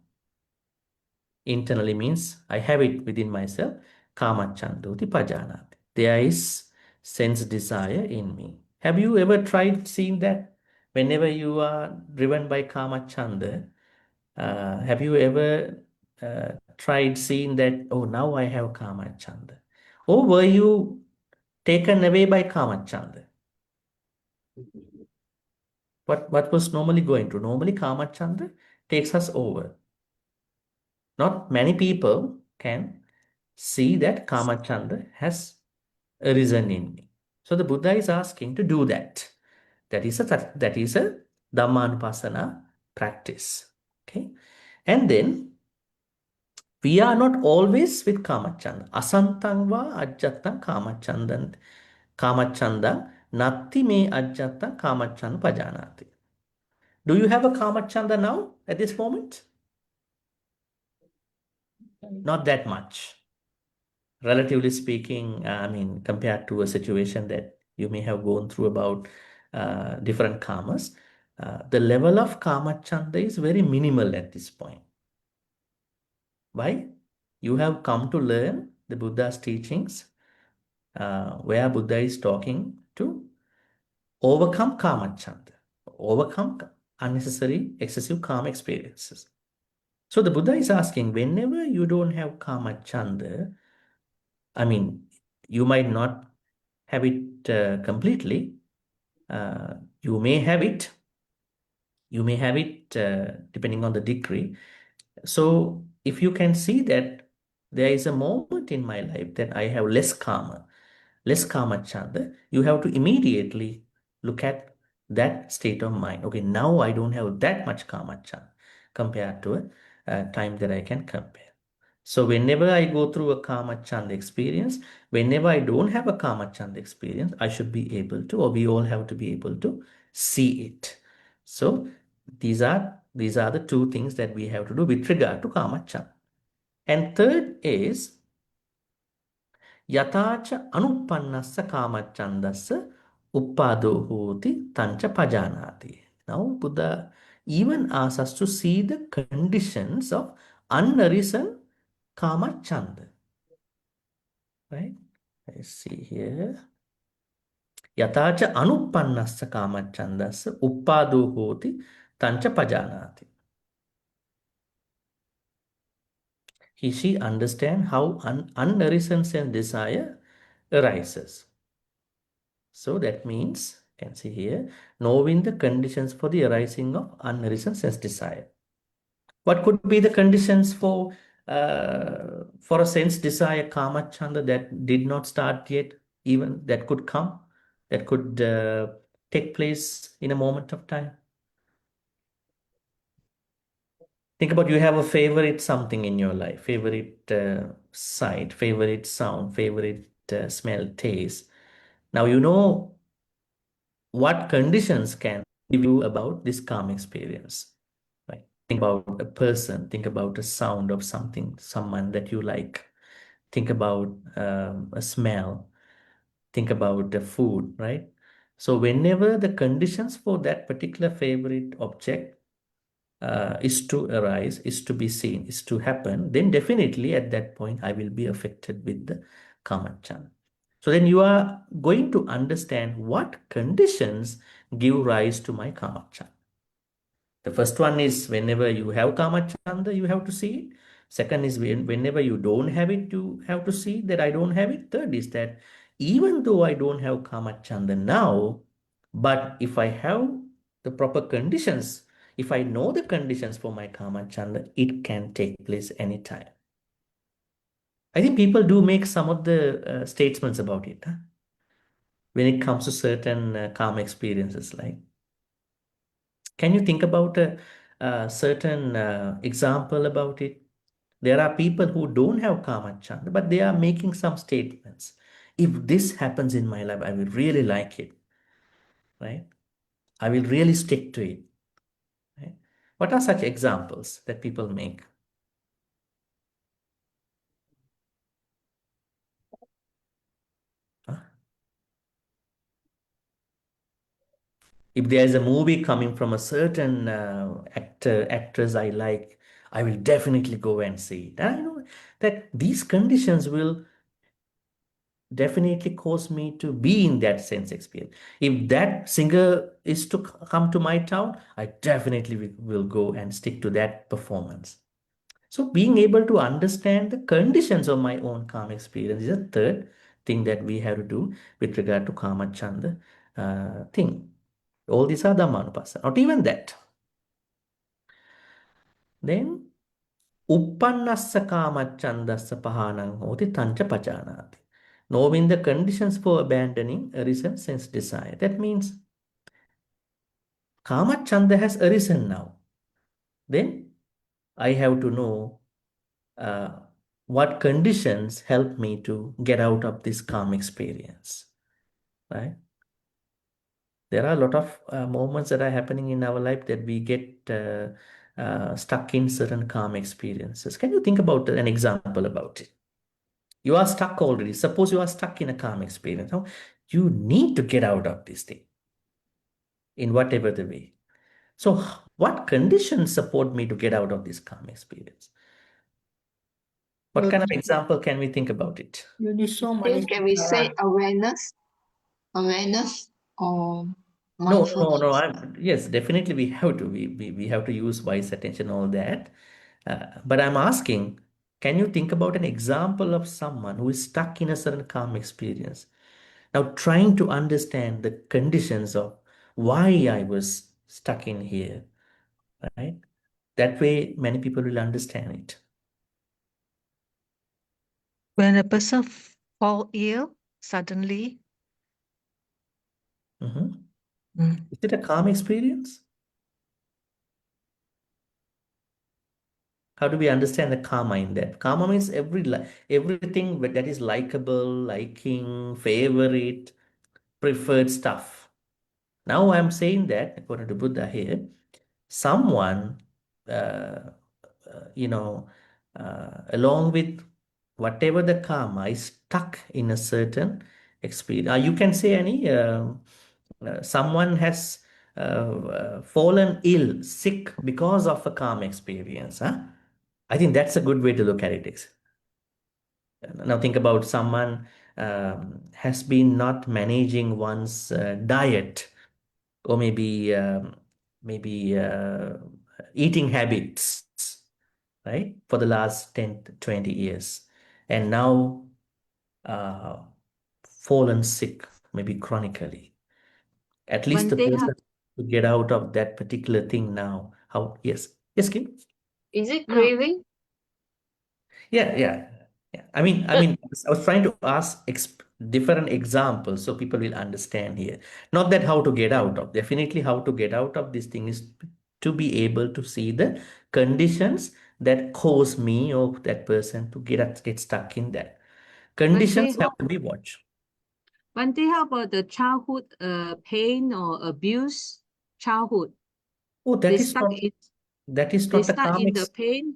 internally means I have it within myself. Kama chandoti pajanati. There is sense desire in me. Have you ever tried seeing that? Whenever you are driven by kama chanda, have you ever tried seeing that, oh, now I have kama chanda? Or were you taken away by kama chanda? What was normally going to? Normally kama chanda takes us over. Not many people can see that kama chanda has arisen in me. So the Buddha is asking to do that. That is a Dhammānupassanā practice. Okay, and then we are not always with kamachanda. Asantang va ajjattam kamachanda natti me ajjattam kamachanda pajanati. Do you have a kamachanda now at this moment? Not that much. Relatively speaking, I mean, compared to a situation that you may have gone through about different karmas, the level of kamachanda is very minimal at this point. Why? You have come to learn the Buddha's teachings, where Buddha is talking to overcome kamachanda, overcome unnecessary excessive karma experiences. So the Buddha is asking, whenever you don't have kamachanda, I mean, you might not have it completely. You may have it depending on the degree. So if you can see that there is a moment in my life that I have less karma chanda, you have to immediately look at that state of mind. Okay, now I don't have that much karma chanda compared to a time that I can compare. So whenever I go through a karma chanda experience, whenever I don't have a karma chanda experience, I should be able to, or we all have to be able to see it. So these are the 2 things that we have to do with regard to karma chanda. And third is Yatacha anuppannassa kamachandassa uppado hoti tancha pajanati. Now Buddha even asks us to see the conditions of unarisen kamachanda. Right? Let's see here. Yatacha anuppannassa kamachandassa uppado hoti tancha pajanati. She understands how unarisen sense desire arises. So that means, you can see here, knowing the conditions for the arising of unarisen sense desire. What could be the conditions for a sense desire kama chanda that did not start yet, even that could come, that could take place in a moment of time? Think about, you have a favorite something in your life, favorite sight, favorite sound, favorite smell, taste. Now you know what conditions can give you about this calm experience. Right? Think about a person, think about a sound of something, someone that you like. Think about a smell, think about the food, right? So whenever the conditions for that particular favorite object is to arise, is to be seen, is to happen, then definitely at that point I will be affected with the kamachan. So then you are going to understand what conditions give rise to my kamachan. The first one is whenever you have kamachanda, you have to see it. Second is whenever you don't have it, you have to see that I don't have it. Third is that even though I don't have kamachanda now, but if I have the proper conditions, if I know the conditions for my kamachanda, it can take place anytime. I think people do make some of the statements about it when it comes to certain karma experiences. Like, can you think about a certain example about it? There are people who don't have karma chanda, but they are making some statements. If this happens in my life, I will really like it, right? I will really stick to it. Right? What are such examples that people make? If there's a movie coming from a certain actress I like, I will definitely go and see it. And I know that these conditions will definitely cause me to be in that sense experience. If that singer is to come to my town, I definitely will go and stick to that performance. So being able to understand the conditions of my own karma experience is a third thing that we have to do with regard to karma chanda thing. All these are Dhammānupassanā. Not even that. Then uppannassa kama chandassa pahanang hoti tancha pajanati. Knowing the conditions for abandoning arisen sense desire. That means kama chanda has arisen now. Then I have to know uh, what conditions help me to get out of this calm experience, right? There are a lot of moments that are happening in our life that we get stuck in certain calm experiences. Can you think about an example about it? You are stuck already. Suppose you are stuck in a calm experience. Now, you need to get out of this thing in whatever the way. So, what conditions support me to get out of this calm experience? What kind of example can we think about it? You need so many. Can we say awareness? Awareness or No, mindfulness? yes, definitely we have to. We have to use wise attention, all that. But I'm asking, can you think about an example of someone who is stuck in a certain calm experience? Now, trying to understand the conditions of why I was stuck in here, right? That way, many people will understand it. When a person fall ill suddenly, Mhm. Mm. Is it a calm experience? How do we understand the karma in that? Karma means everything that is likable, liking, favorite, preferred stuff. Now I'm saying that, according to Buddha here, someone, uh, along with whatever the karma is stuck in a certain experience. You can say someone has fallen ill, sick because of a karma experience. Huh? I think that's a good way to look at it. Now think about someone has been not managing one's diet, or maybe eating habits, right, for the last 10 to 20 years, and now uh, fallen sick, maybe chronically. At least the Bhante, person to get out of that particular thing now. How? Yes, Kim. Is it no, craving? Yeah. I mean, I was trying to ask different examples so people will understand here. Not that how to get out of. Definitely, how to get out of this thing is to be able to see the conditions that cause me or that person to get stuck in that. Conditions have to be watched. Bhante, how about the childhood pain or abuse? Childhood. Oh, They stuck in not the calm. the pain.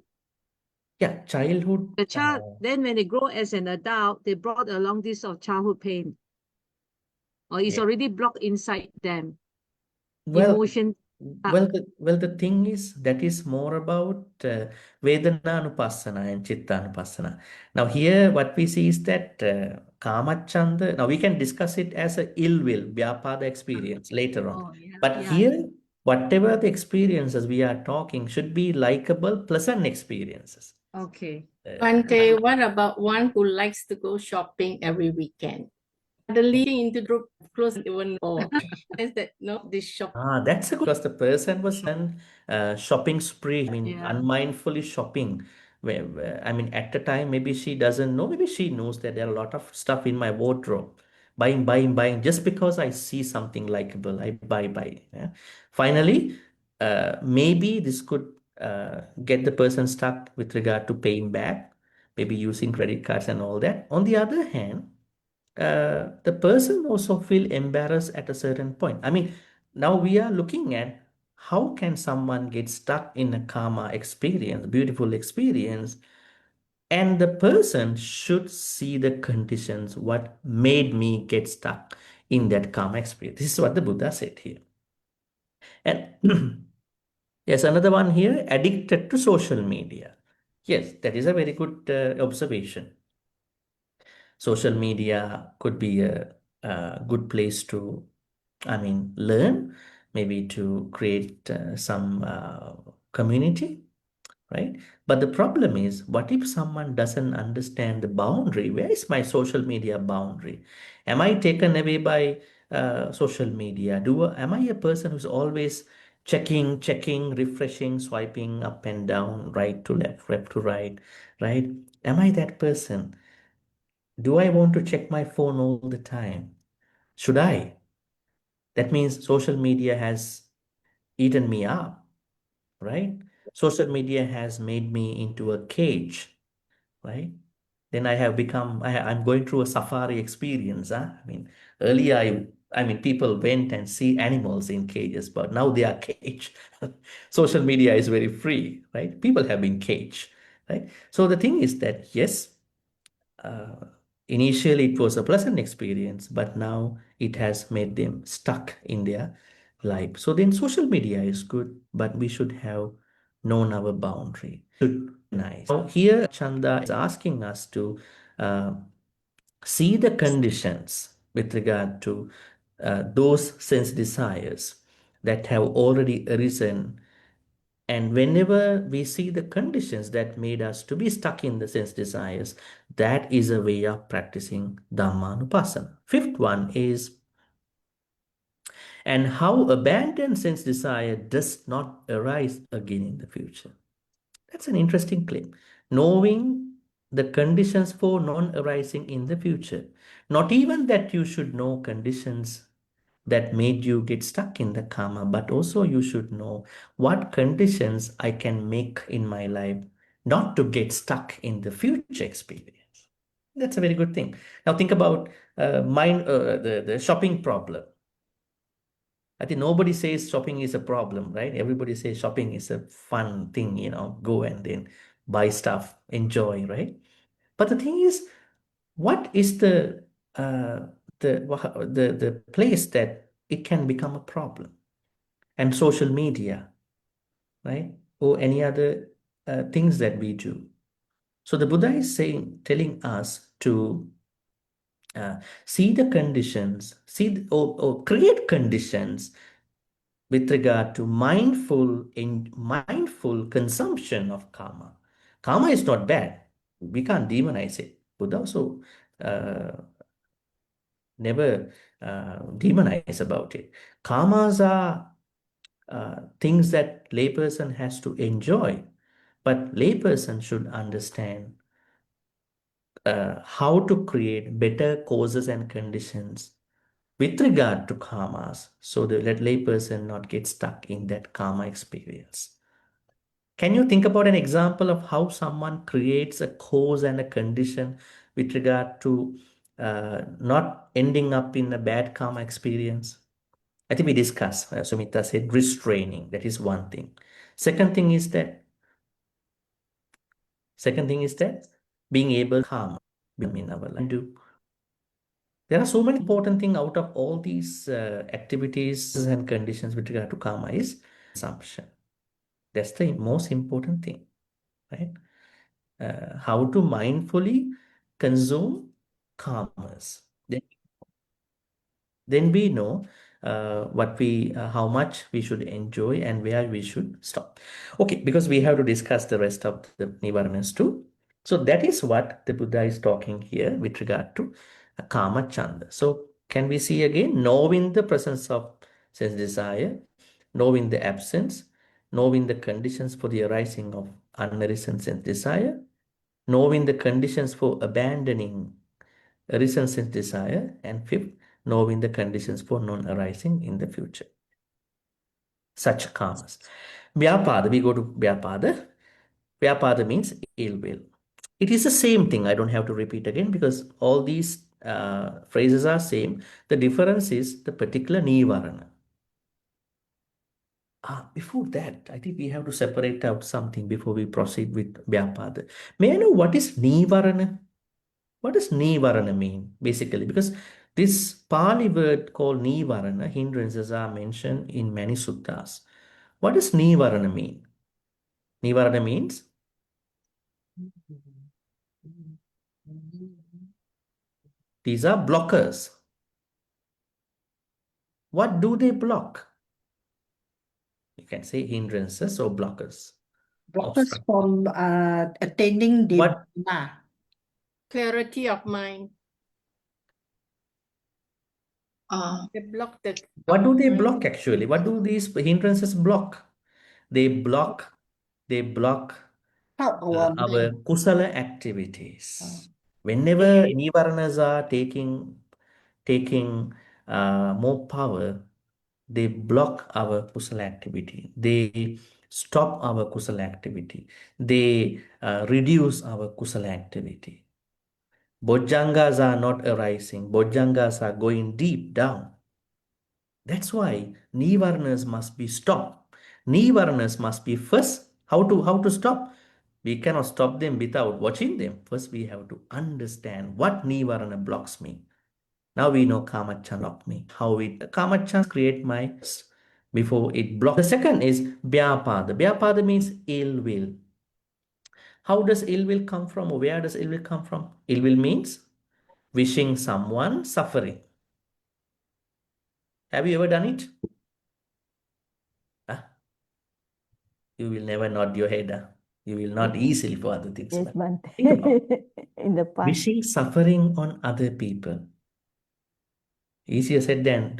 Yeah, childhood. The child, then when they grow as an adult, they brought along this of childhood pain. Or it's Yeah. already blocked inside them. Well, Emotion. the thing is that is more about Vedana-nupassana and Chitta-nupassana. Now here what we see is that Kamachanda, now we can discuss it as a ill will, Vyapada experience later on. Oh, yeah. But here, whatever the experiences we are talking should be likable, pleasant experiences. Okay. Bhante, what about one who likes to go shopping every weekend? Suddenly into group close even more. Is that not this shop? That's a good, because the person was on shopping spree. I mean, Yeah. unmindfully shopping. I mean, at the time, maybe she doesn't know. Maybe she knows that there are a lot of stuff in my wardrobe. Buying. Just because I see something likable, I buy. Yeah? Finally, maybe this could get the person stuck with regard to paying back, maybe using credit cards and all that. On the other hand, the person also feel embarrassed at a certain point. I mean, now we are looking at how can someone get stuck in a karma experience, beautiful experience, and the person should see the conditions, what made me get stuck in that karma experience. This is what the Buddha said here. And yes, another one here, addicted to social media. Yes, that is a very good observation. Social media could be a good place to, learn, maybe to create some community, right? But the problem is, what if someone doesn't understand the boundary? Where is my social media boundary? Am I taken away by social media? Am I a person who's always checking, refreshing, swiping up and down, right to left to right, right? Am I that person? Do I want to check my phone all the time? Should I? That means social media has eaten me up, right? Social media has made me into a cage, right? Then I have become, I'm going through a safari experience. Huh? Earlier, people went and see animals in cages, but now they are caged. Social media is very free, right? People have been caged, right? So the thing is that, yes, initially it was a pleasant experience, but now it has made them stuck in their life. So then social media is good, but we should have known our boundary. Nice. Now here Chanda is asking us to see the conditions with regard to those sense desires that have already arisen, and whenever we see the conditions that made us to be stuck in the sense desires, that is a way of practicing Dhammānupassanā. Fifth one is, and how abandoned sense desire does not arise again in the future. That's an interesting claim. Knowing the conditions for non-arising in the future. Not even that you should know conditions that made you get stuck in the karma, but also you should know what conditions I can make in my life not to get stuck in the future experience. That's a very good thing. Now think about the shopping problem. I think nobody says shopping is a problem, right? Everybody says shopping is a fun thing, go and then buy stuff, enjoy, right? But the thing is, what is the place that it can become a problem? And social media, right? Or any other things that we do. So the Buddha is telling us to see the conditions, or create conditions with regard to mindful consumption of karma. Karma is not bad. We can't demonize it. Buddha also never demonize about it. Karmas are things that layperson has to enjoy, but layperson should understand how to create better causes and conditions with regard to karmas, so that let layperson not get stuck in that karma experience. Can you think about an example of how someone creates a cause and a condition with regard to not ending up in a bad karma experience? I think we discussed, Sumita said restraining, that is one thing. Second thing is that being able to calm in our life. There are so many important things out of all these activities and conditions with regard to karma is consumption. That's the most important thing, right? How to mindfully consume karmas. Then we know how much we should enjoy and where we should stop. Okay, because we have to discuss the rest of the nivaranas too. So that is what the Buddha is talking here with regard to karma chanda. So can we see again, knowing the presence of sense desire, knowing the absence, knowing the conditions for the arising of unarisen sense desire, knowing the conditions for abandoning arisen sense desire, and fifth, knowing the conditions for non-arising in the future. Such karmas. Vyapada, we go to Vyapada. Vyapada means ill will. It is the same thing. I don't have to repeat again because all these phrases are same. The difference is the particular nivarana. Before that, I think we have to separate out something before we proceed with Vyapada. May I know what is nivarana? What does nivarana mean, basically? Because This Pali word called Nivarana, hindrances, are mentioned in many suttas. What does Nivarana mean? Nivarana means these are blockers. What do they block? You can say hindrances or blockers. Blockers Obstruct. from attaining the What? Dhamma. Clarity of mind. Uh, They block the. What do they mind. block actually? What do these hindrances block? They block Help our our mind. kusala activities. Whenever nivaranas are taking more power, they block our kusala activity. They stop our kusala activity. They reduce our kusala activity. Bojjangas are not arising. Bojjangas are going deep down. That's why Nivaranas must be stopped. Nivaranas must be first. How to stop? We cannot stop them without watching them. First, we have to understand what Nivarana blocks me. Now we know Kamachan block me. How it Kamachan create my before it blocks. The second is Vyapada. Vyapada means ill will. How does ill will come from? Or where does ill will come from? Ill will means wishing someone suffering. Have you ever done it? You will never nod your head. You will not easily for other things. Yes, But Bhante. think about In the past. wishing suffering on other people. Easier said than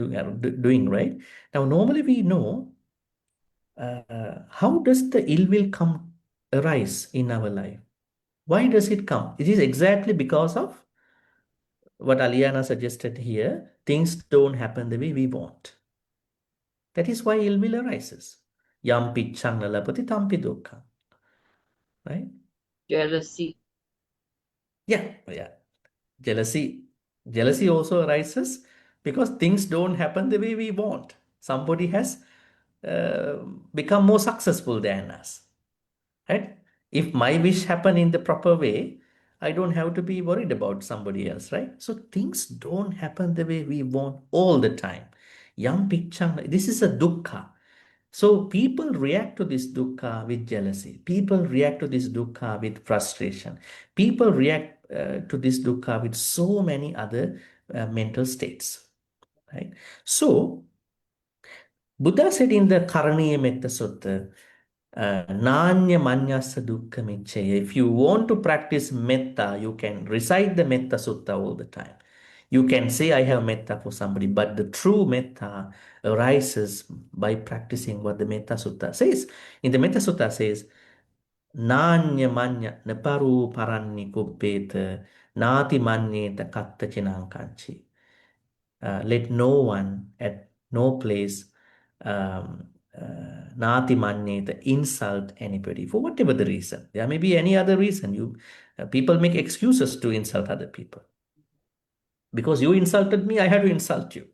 doing, right? Now, normally we know how does the ill will come arise in our life? Why does it come? It is exactly because of what Aliana suggested here. Things don't happen the way we want. That is why ill will arises. Yam pichang lalapati tampi dukkha. Right? jealousy. Yeah. Jealousy also arises because things don't happen the way we want. Somebody has become more successful than us, right? If my wish happen in the proper way, I don't have to be worried about somebody else, right? So things don't happen the way we want all the time. Yam pichang, this is a dukkha. So people react to this dukkha with jealousy. People react to this dukkha with frustration. People react to this dukkha with so many other mental states, right? So Buddha said in the Karaniya Metta Sutta, Nanya Manyasa Dukkha Michaya. If you want to practice metta, you can recite the Metta Sutta all the time. You can say, I have metta for somebody, but the true metta arises by practicing what the Metta Sutta says. In the Metta Sutta says, Nanya Manya Naparu Paranni Kuppeta Nati Manyeta Katta Chinankanchi. Let no one at no place Nati Manyeta insult anybody for whatever the reason. There may be any other reason. People make excuses to insult other people. Because you insulted me, I have to insult you.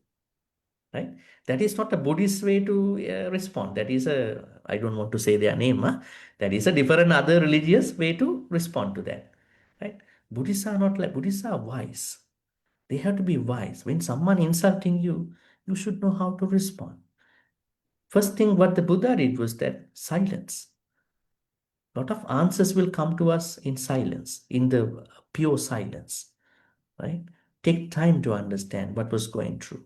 Right? That is not a Buddhist way to respond. That is I don't want to say their name. That is a different other religious way to respond to that. Right? Buddhists are not like, Buddhists are wise. They have to be wise. When someone insulting you, you should know how to respond. First thing what the Buddha did was that silence. A lot of answers will come to us in silence, in the pure silence. Right? Take time to understand what was going through.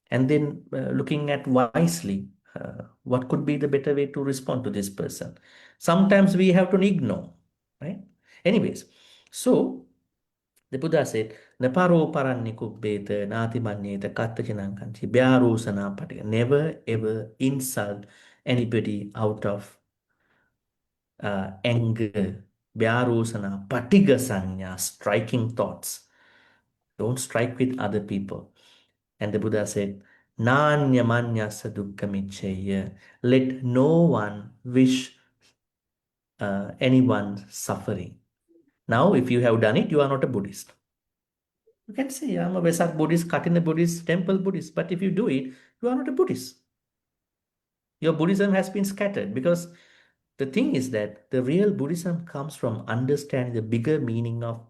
And then looking at wisely, what could be the better way to respond to this person. Sometimes we have to ignore, right? Anyways, so the Buddha said, Naparo paranni kubbeta nati manyeta kattachinankanchi byarusana patika. Never ever insult anybody out of anger. Byarusana patiga sanya, striking thoughts. Don't strike with other people. And the Buddha said, Nanya manyasa dukkamichaya. Let no one wish anyone suffering. Now, if you have done it, you are not a Buddhist. You can say, I'm a Vesak Buddhist, Katina Buddhist, temple Buddhist. But if you do it, you are not a Buddhist. Your Buddhism has been scattered because the thing is that the real Buddhism comes from understanding the bigger meaning of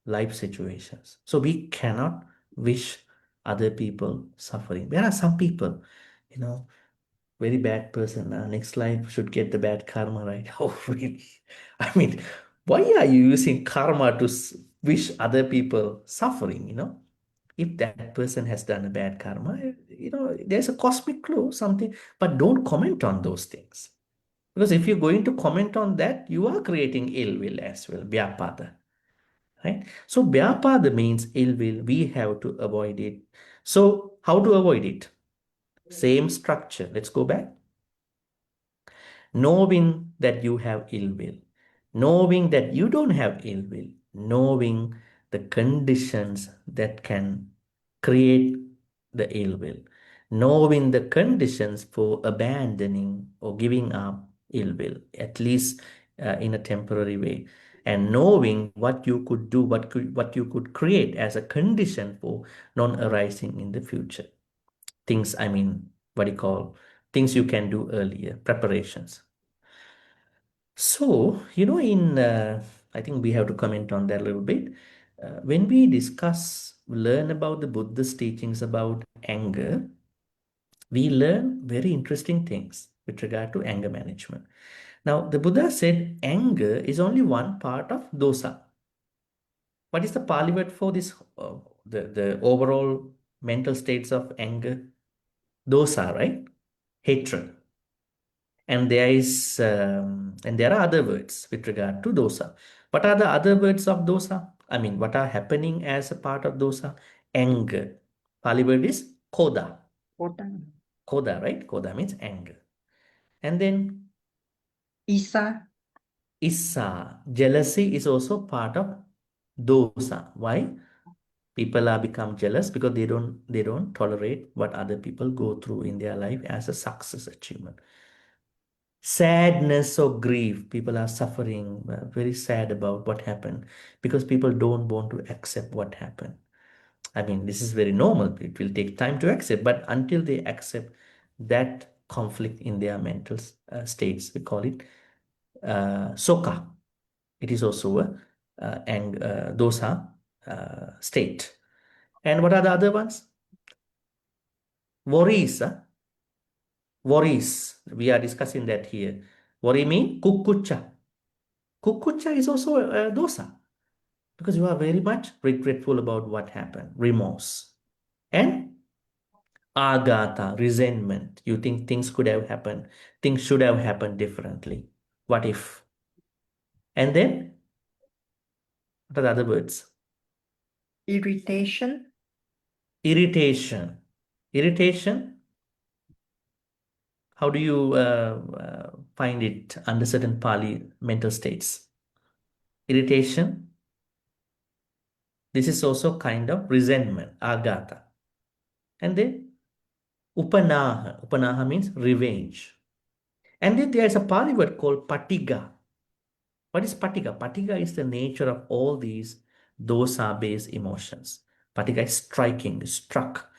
life situations. So we cannot wish other people suffering. There are some people, very bad person. Next life should get the bad karma, right? Oh, really? I mean, why are you using karma to wish other people suffering, If that person has done a bad karma, there's a cosmic clue, something, but don't comment on those things. Because if you're going to comment on that, you are creating ill will as well, vyapada, right? So vyapada means ill will. We have to avoid it. So how to avoid it? Same structure. Let's go back. Knowing that you have ill will, knowing that you don't have ill will, knowing the conditions that can create the ill will, knowing the conditions for abandoning or giving up ill will, at least in a temporary way, and knowing what you could do, what you could create as a condition for non-arising in the future. Things, what do you call, things you can do earlier, preparations. So, I think we have to comment on that a little bit. When we learn about the Buddha's teachings about anger, we learn very interesting things with regard to anger management. Now, the Buddha said anger is only one part of dosa. What is the Pali word for this, the overall mental states of anger? Dosa, right? Hatred. And there are other words with regard to dosa. What are the other words of dosa? What are happening as a part of dosa? Anger. Pali word is koda. Koda, right? Koda means anger. And then Isa. issa. Jealousy is also part of dosa. Why? People are become jealous because they don't tolerate what other people go through in their life as a success achievement. Sadness or grief, people are suffering, very sad about what happened because people don't want to accept what happened. This is very normal. It will take time to accept, but until they accept that conflict in their mental states, we call it soka. It is also a dosa state. And what are the other ones? Worries. Worries. We are discussing that here. Worry means kukucha. Kukucha is also a dosa because you are very much regretful about what happened, remorse. And agata, resentment. You think things could have happened, things should have happened differently. What if? And then, what are the other words? Irritation. Irritation. Irritation. How do you find it under certain Pali mental states? Irritation. This is also kind of resentment, agata. And then upanaha. Upanaha means revenge. And then there is a Pali word called patiga. What is patiga? Patiga is the nature of all these dosa-based emotions. Patiga is striking, struck.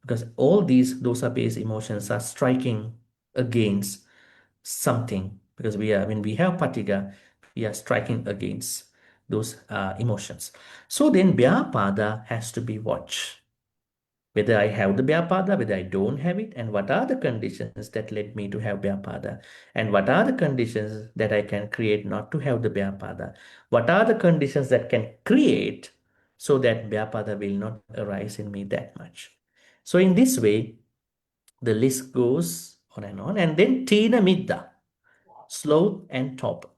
Because all these dosa-based emotions are striking against something. Because when we have patiga, we are striking against those emotions. So then Vyapada has to be watched. Whether I have the Vyapada, whether I don't have it, and what are the conditions that led me to have Vyapada, and what are the conditions that I can create not to have the Vyapada, what are the conditions that can create so that Vyapada will not arise in me that much. So in this way, the list goes on, and then Tina Midda, sloth and torpor.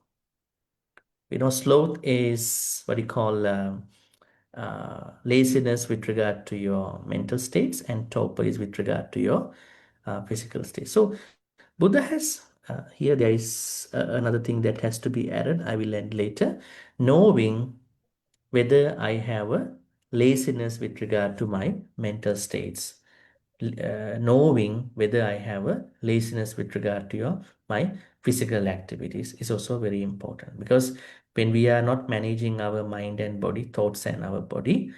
Sloth is what you call laziness with regard to your mental states, and torpor is with regard to your physical state. So Buddha has here there is another thing that has to be added. I will add later. Knowing whether I have a laziness with regard to my mental states. Knowing whether I have a laziness with regard to my physical activities is also very important, because when we are not managing our mind and body, thoughts and our body,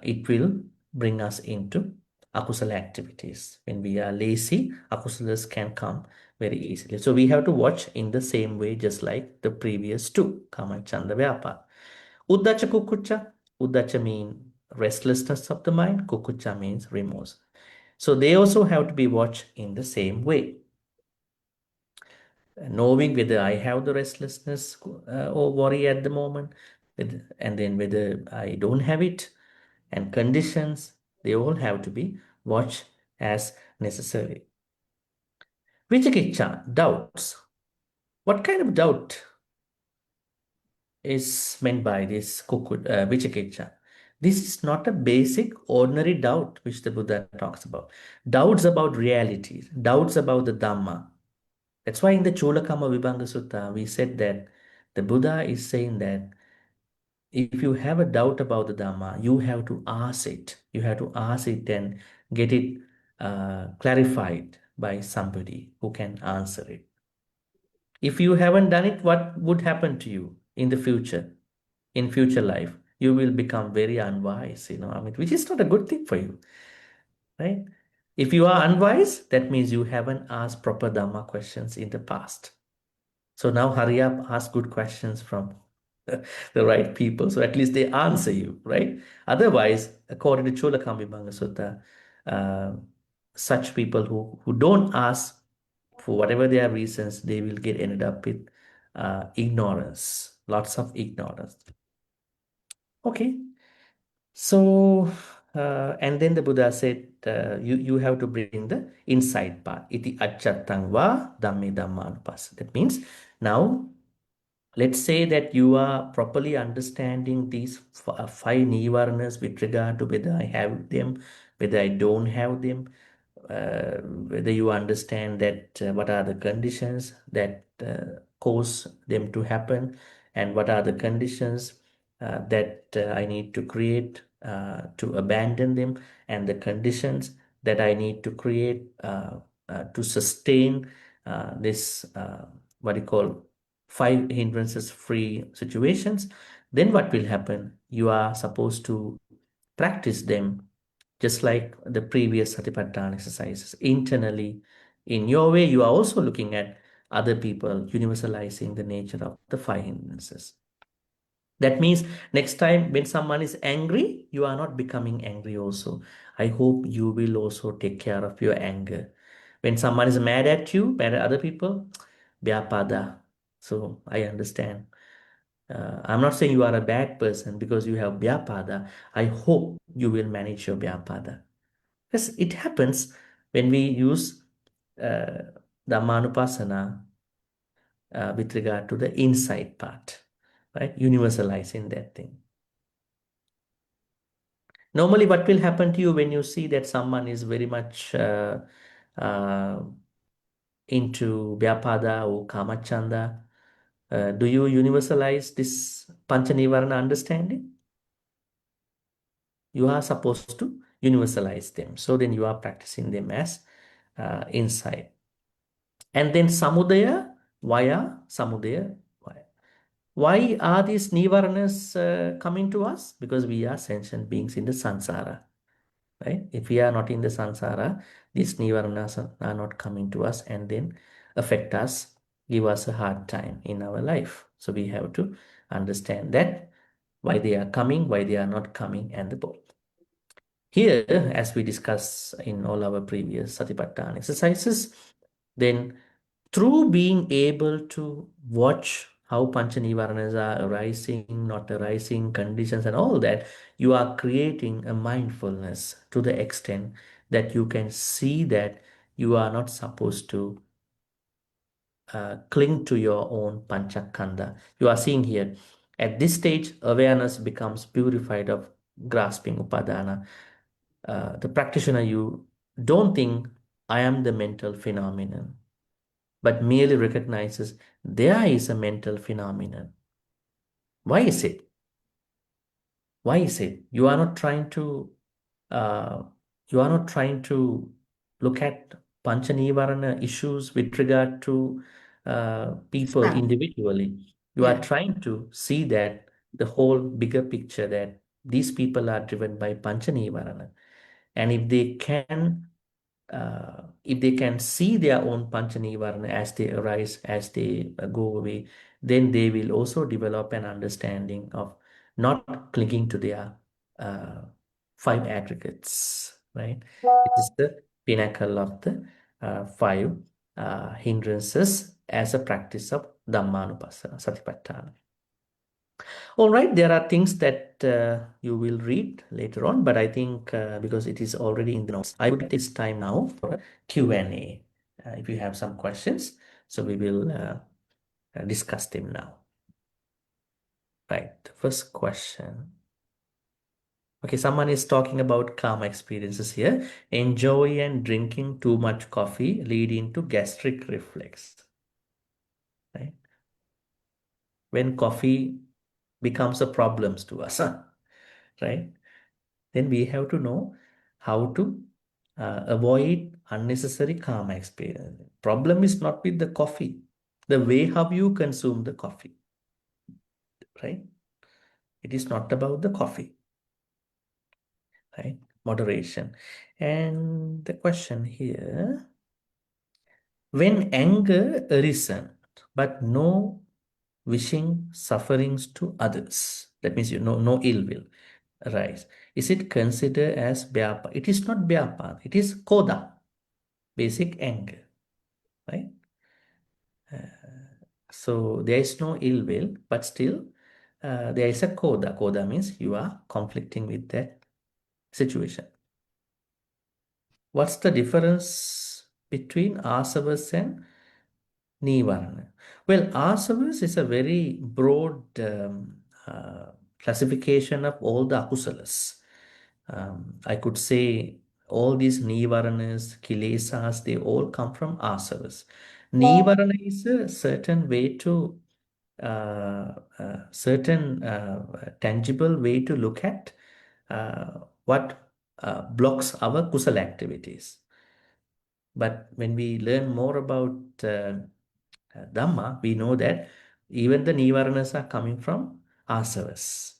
it will bring us into akusala activities. When we are lazy, akusalas can come very easily. So we have to watch in the same way, just like the previous two, kama, chanda, vyapa. Uddacha kukucha. Uddacha mean restlessness of the mind, kukucha means remorse. So they also have to be watched in the same way. Knowing whether I have the restlessness or worry at the moment, and then whether I don't have it, and conditions, they all have to be watched as necessary. Vichikiccha, doubts. What kind of doubt is meant by this Vichikiccha? This is not a basic, ordinary doubt which the Buddha talks about. Doubts about realities, doubts about the Dhamma. That's why in the Cholakama Vibhanga Sutta, we said that the Buddha is saying that if you have a doubt about the Dhamma, you have to ask it. You have to ask it and get it clarified by somebody who can answer it. If you haven't done it, what would happen to you in the future? In future life, you will become very unwise, which is not a good thing for you, right? If you are unwise, that means you haven't asked proper Dhamma questions in the past. So now hurry up, ask good questions from the right people. So at least they answer you, right? Otherwise, according to Cholakambibhanga Sutta, such people who don't ask for whatever their reasons, they will get ended up with ignorance, lots of ignorance. Okay. So, and then the Buddha said, you have to bring the inside part. Iti acchattang va dhamme Dhammānupassanā. That means now, let's say that you are properly understanding these five nivaranas with regard to whether I have them, whether I don't have them, whether you understand that what are the conditions that cause them to happen, and what are the conditions that I need to create to abandon them, and the conditions that I need to create to sustain this what you call 5 hindrances free situations. Then what will happen? You are supposed to practice them just like the previous Satipaṭṭhāna exercises internally. In your way, you are also looking at other people, universalizing the nature of the 5 hindrances. That means next time when someone is angry, you are not becoming angry also. I hope you will also take care of your anger. When someone is mad at you, mad at other people, vyapada. So I understand. I'm not saying you are a bad person because you have vyapada. I hope you will manage your vyapada. Because it happens when we use Dhammānupassanā with regard to the inside part, right? Universalizing that thing. Normally, what will happen to you when you see that someone is very much into vyapada or kamachanda? Do you universalize this Panchanivarana understanding? You are supposed to universalize them. So then you are practicing them as inside. And then samudaya, vaya, samudaya, vaya. Why are these nivaranas coming to us? Because we are sentient beings in the samsara, right? If we are not in the samsara, these nivaranas are not coming to us and then affect us, give us a hard time in our life. So we have to understand that, why they are coming, why they are not coming, and the both. Here, as we discussed in all our previous Satipaṭṭhāna exercises, then through being able to watch how Panchanivaranas are arising, not arising, conditions and all that, you are creating a mindfulness to the extent that you can see that you are not supposed to cling to your own Panchakanda. You are seeing here, at this stage, awareness becomes purified of grasping upadana. The practitioner, you don't think I am the mental phenomenon, but merely recognizes there is a mental phenomenon. Why is it? Why is it? You are not trying to look at Panchanivarana issues with regard to people Self. individually. You are Yeah. trying to see that the whole bigger picture, that these people are driven by Panchanivarana. And if they can see their own Panchanivarana as they arise, as they go away, then they will also develop an understanding of not clinging to their 5 aggregates, right? It is the pinnacle of the 5 hindrances as a practice of Dhammānupassanā, Satipaṭṭhāna. All right, there are things that you will read later on, but I think because it is already in the notes, I would take this time now for a Q&A. If you have some questions, so we will discuss them now. Right, the first question. Okay, someone is talking about karma experiences here. Enjoy and drinking too much coffee leading to gastric reflex. Right? When coffee becomes a problem to us, right? Then we have to know how to avoid unnecessary karma experience. Problem is not with the coffee, the way how you consume the coffee, right? It is not about the coffee, right? Moderation. And the question here, when anger arisen, but no wishing sufferings to others, that means no ill will arise, is it considered as vyapa? It is not vyapa, it is koda, basic anger, right? So there is no ill will, but still there is a koda. Koda means you are conflicting with that situation. What's the difference between asavas and nivarana? Well, asavas is a very broad classification of all the akusalas. I could say all these nivaranas, kilesas, they all come from asavas. Nivarana is a certain way to, certain tangible way to look at what blocks our kusala activities. But when we learn more about Dhamma, we know that even the nivaranas are coming from asavas.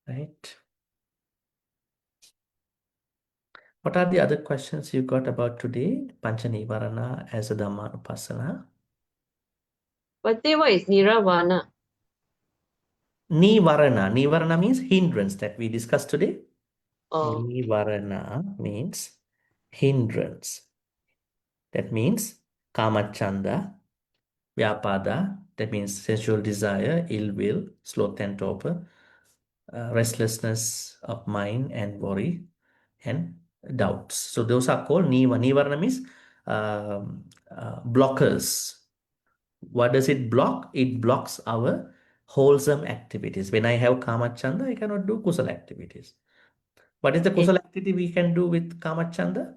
Right? What are the other questions you got about today? Pancha Nivarana as a Dhammānupassanā. Bhante, what is Niravana? Nivarana. Nivarana means hindrance that we discussed today. Oh, Nivarana means hindrance. That means kamachanda, vyapada, that means sensual desire, ill will, sloth and torpor, restlessness of mind and worry, and doubts. So those are called Nivarana means blockers. What does it block? It blocks our wholesome activities. When I have kamachanda, I cannot do kusala activities. What is the okay. kusala activity we can do with kamachanda?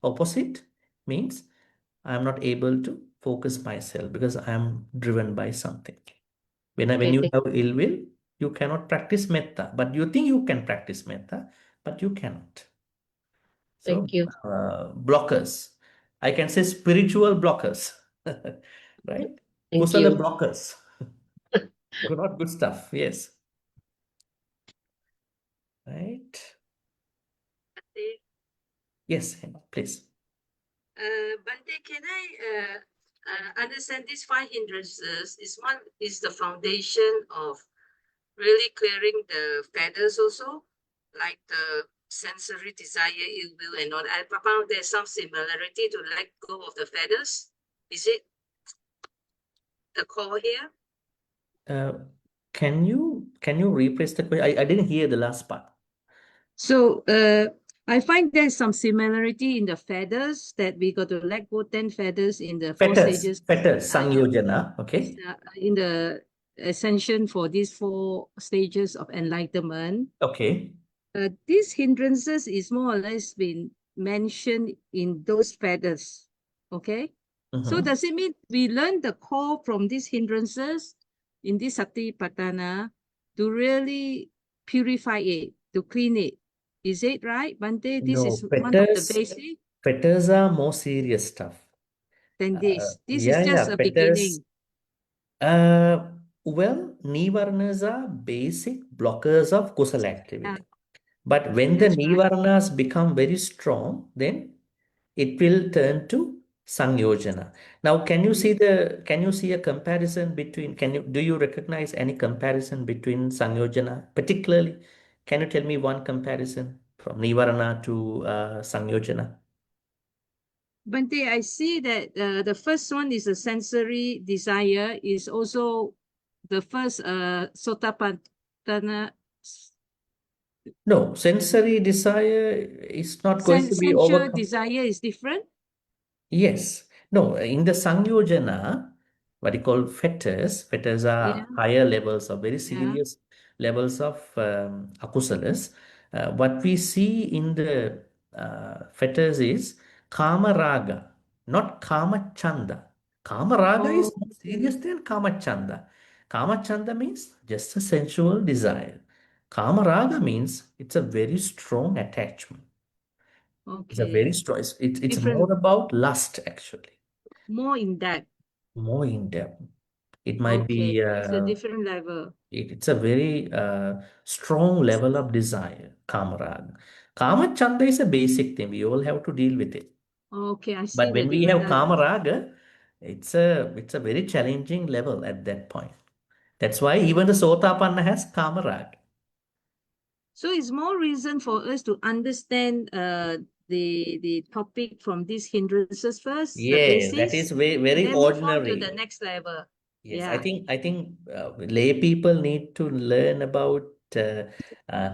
Opposite means I am not able to focus myself because I am driven by something. When Okay, you have ill will, you cannot practice metta, but you think you can practice metta, but you cannot. So thank you. blockers, I can say spiritual blockers, right? Thank Kusala you. blockers, not good stuff. Yes, right. Bhante, Yes, please. Bhante, can I understand these 5 hindrances is the foundation of really clearing the feathers also, like the sensory desire, ill will, and all that. I found there's some similarity to let go of the feathers. Is it the core here? Can you rephrase the question? I didn't hear the last part. So I find there's some similarity in the feathers that we got to let go 10 feathers in the 4 stages. Fetters, sangyojana, okay. In the ascension for these 4 stages of enlightenment. Okay. These hindrances is more or less been mentioned in those feathers. Okay. So does it mean we learn the core from these hindrances in this Satipaṭṭhāna to really purify it, to clean it? Is it right, Bhante? This is one of the basic. Fetters are more serious stuff. Than this. This yeah, is just yeah, a fetters. beginning. Well, nivaranas are basic blockers of kusala activity. But when That's the right. nivaranas become very strong, then it will turn to sangyojana. Now, can you see a comparison between, do you recognize any comparison between sangyojana, particularly Can you tell me one comparison from Nivarana to Sangyojana? Bhante, I see that the first one is a sensory desire, is also the first Sotapanna. No, sensory desire is not going to be Sensual overcome. desire is different. Yes. No, in the Sangyojana, what you call fetters are Yeah. higher levels of very Yeah. serious levels of akusalas. What we see in the fetters is kama raga, not kama chanda. Kama raga is more serious than kama chanda. Kama chanda means just a sensual desire. Kama raga means it's a very strong attachment. It's a very Okay. strong, it's Different, more about lust actually, more in depth. more in depth. It might Okay, be, it's a different level. it's a very strong level of desire, kamarag. Kama chanda is a basic thing. We all have to deal with it. Okay, I But see the when we have difference. kamaraga, it's a very challenging level at that point. That's why even the Sotapanna has kamarag. So it's more reason for us to understand the topic from these hindrances first, the Yes, that basis, is very, and very then move on to ordinary. the next level. Yes, Yeah. I think lay people need to learn about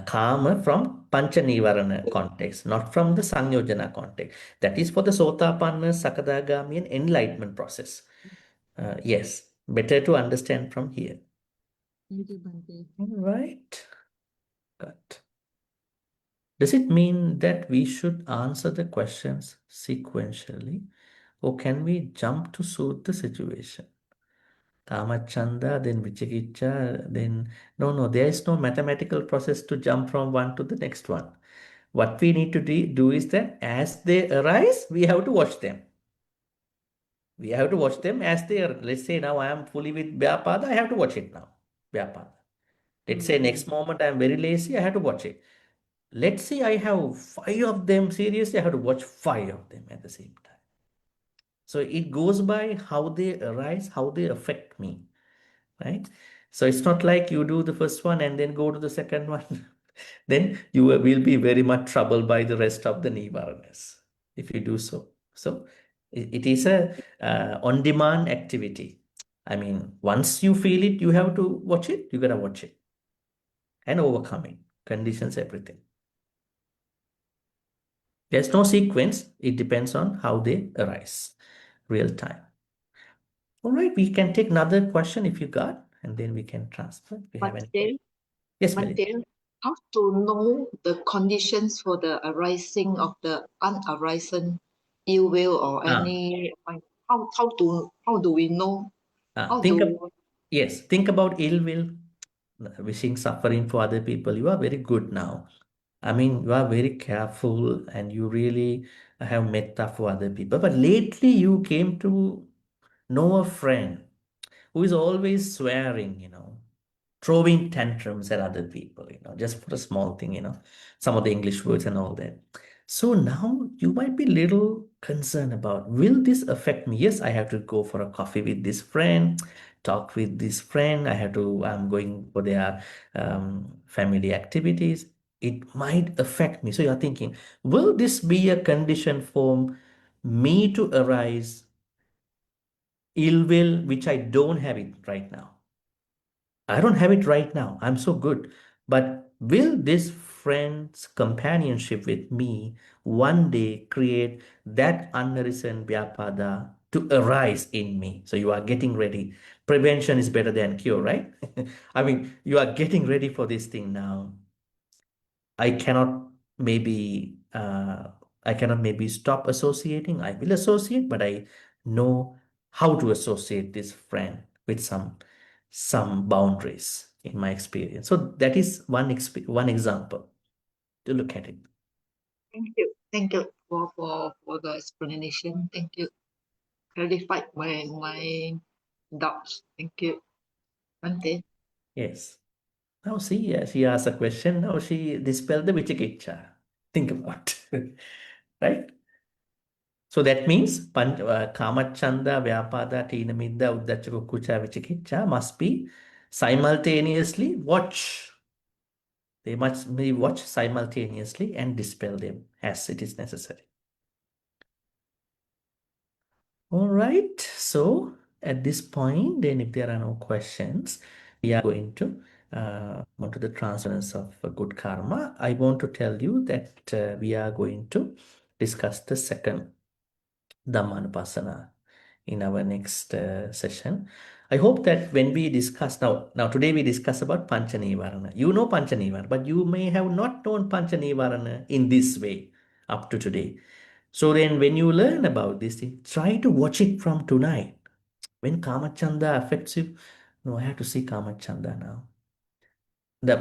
karma from Pancha Nivarana context, not from the Sangyojana context. That is for the Sotapanna, Sakadagami, and enlightenment process. Yes, better to understand from here. Thank you, Bhante. All right. Good. Does it mean that we should answer the questions sequentially, or can we jump to suit the situation? Kamachanda, then Vichikicha, then no, there is no mathematical process to jump from one to the next one. What we need to do is that as they arise, we have to watch them. We have to watch them as they are. Let's say now I am fully with Vyapada, I have to watch it now. Vyapada. Let's say next moment I am very lazy, I have to watch it. Let's say I have 5 of them seriously, I have to watch 5 of them at the same time. So it goes by how they arise, how they affect me. Right? So it's not like you do the first one and then go to the second one. Then you will be very much troubled by the rest of the Nivaranas if you do so. So it is a on-demand activity. I mean, once you feel it, you have to watch it, you gotta watch it and overcome it, conditions, everything. There's no sequence. It depends on how they arise, real time. All right, we can take another question if you got, and then we can transfer. We have any questions? Yes, Melissa. Bhante, how to know the conditions for the arising of the unarisen ill will or any how do we know? How Think of, do yes, think about ill will, wishing suffering for other people. You are very good now. I mean, you are very careful and you really have metta for other people. But lately you came to know a friend who is always swearing, throwing tantrums at other people, just for a small thing, some of the English words and all that. So now you might be little concerned about, will this affect me? Yes, I have to go for a coffee with this friend, talk with this friend. I'm going for their family activities. It might affect me. So you're thinking, will this be a condition for me to arise ill will, which I don't have it right now? I don't have it right now. I'm so good. But will this friend's companionship with me one day create that unarisen vyapada to arise in me? So you are getting ready. Prevention is better than cure, right? I mean, you are getting ready for this thing now. I cannot maybe stop associating. I will associate, but I know how to associate this friend with some boundaries in my experience. So that is one example to look at it. thank you for the explanation. Thank you. Clarified my doubts. Thank you. Bhante. Yes. Now see, she asked a question. Now she dispelled the vichikicha. Think about it. Right? So that means Kamachanda, Vyapada, Tinamidda, Uddacha, Kukucha, Vichikicha must be simultaneously watch They must be watched simultaneously and dispel them as it is necessary. All right, so at this point, then if there are no questions, we are going to on to the transference of good karma. I want to tell you that we are going to discuss the second Dhammānupassanā in our next session. I hope that when we discuss now today we discuss about Pancha Nivarana. You know Pancha Nivarana, but you may have not known Pancha Nivarana in this way up to today. So then when you learn about this thing, try to watch it from tonight. When Kamachanda affects you, no, I have to see Kamachanda now.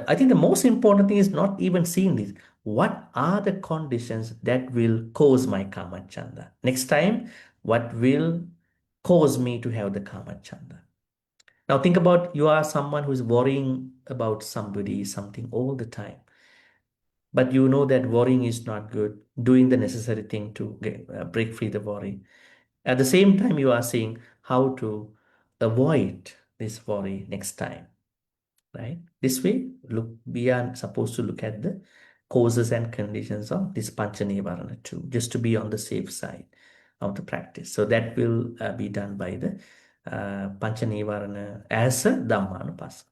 I think the most important thing is not even seeing this. What are the conditions that will cause my Kamachanda? Next time, what will cause me to have the Kamachanda? Now think about you are someone who is worrying about somebody, something all the time. But you know that worrying is not good, doing the necessary thing to break free the worry. At the same time, you are seeing how to avoid this worry next time, right? This way, we are supposed to look at the causes and conditions of this Pancha Nivarana too, just to be on the safe side of the practice. So that will be done by the Pancha Nivarana as a Dhammānupassanā.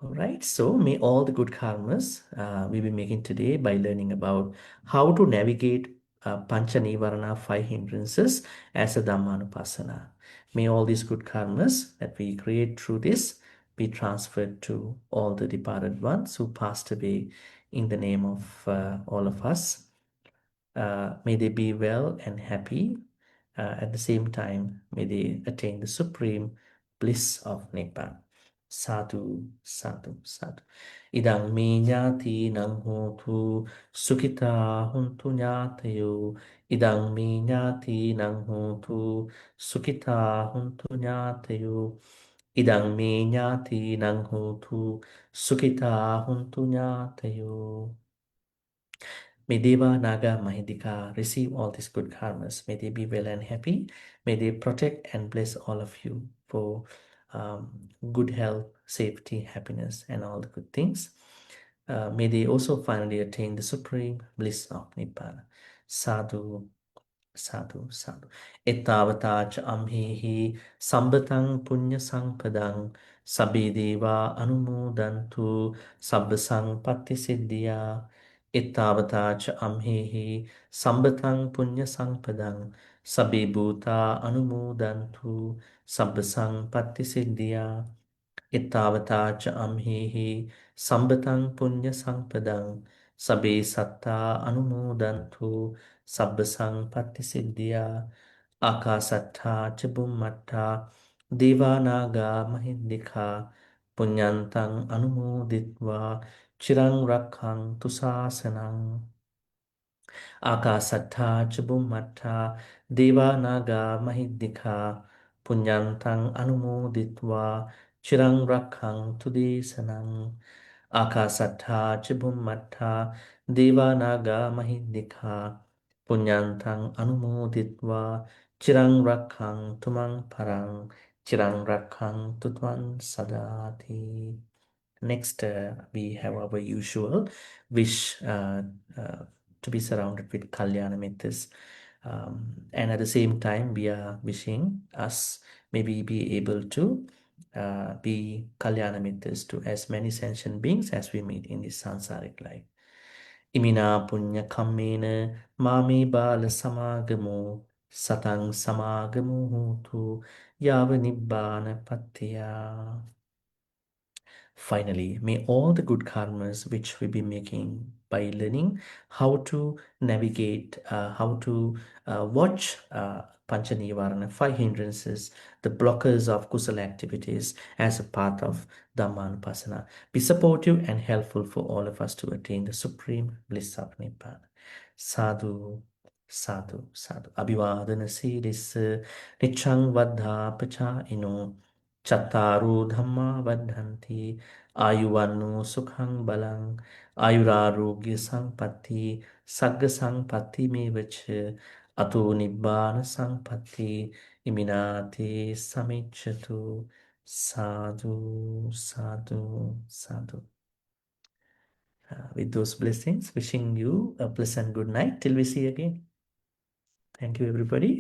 All right, so may all the good karmas we will be making today by learning about how to navigate Pancha Nivarana 5 hindrances as a Dhammānupassanā. May all these good karmas that we create through this be transferred to all the departed ones who passed away in the name of all of us. May they be well and happy. At the same time, may they attain the supreme bliss of Nibbana. Sadhu, sadhu, sadhu. Idang me ñāti nang hotu sukhita huntu ñātayo. Idang me ñāti nang hotu sukhita huntu ñātayo. Idang me ñāti nang hotu sukhita huntu ñātayo. May Deva, Naga, Mahindika receive all these good karmas. May they be well and happy. May they protect and bless all of you for good health, safety, happiness, and all the good things. May they also finally attain the supreme bliss of Nibbana. Sadhu, sadhu, sadhu. Ettavata cha amhehi sambatang punya sangpadang sabbe deva anumodantu sabbasang patti siddhya. Ettavata cha amhehi sambatang punya sangpadang sabbe bhuta anumodantu sabbasang patti siddhya. Ettavata cha amhehi sambatang punya sangpadang sabbe satta anumodantu sabbasang patti siddhya. Akasattha ca bummattha devanaga mahindika punyantang anumoditva chirang rakhang tusasanang. Akasattha ca bummattha devanaga mahindika punyantang anumoditva chirang rakhang tudesanang. Akasattha ca bummattha devanaga mahindika punyantang anumoditva chirang rakhang tumang parang chirang rakhang tutvan sadati. Next, we have our usual wish to be surrounded with Kalyana Mittas. And at the same time, we are wishing us maybe be able to be Kalyana Mittas to as many sentient beings as we meet in this sansaric life. Imina punya kammena mame bala samagamo satang samagamo hotu yava nibbana pattiya. Finally, may all the good karmas which we be making by learning how to navigate, how to watch Pancha Nivarana, 5 hindrances, the blockers of kusala activities as a part of Dhammānupassanā, be supportive and helpful for all of us to attain the supreme bliss of Nibbana. Sadhu, sadhu, sadhu. Abhivadana siddhissa niccang vaddha pacha Chattaru dhamma vaddhanti ayuvannu sukhang balang ayurarogya sampatti sagga sampatti mevacha ato nibbana sampatti iminati samicchatu. Sadhu, sadhu, sadhu. With those blessings, wishing you a pleasant good night till we see again. Thank you, everybody.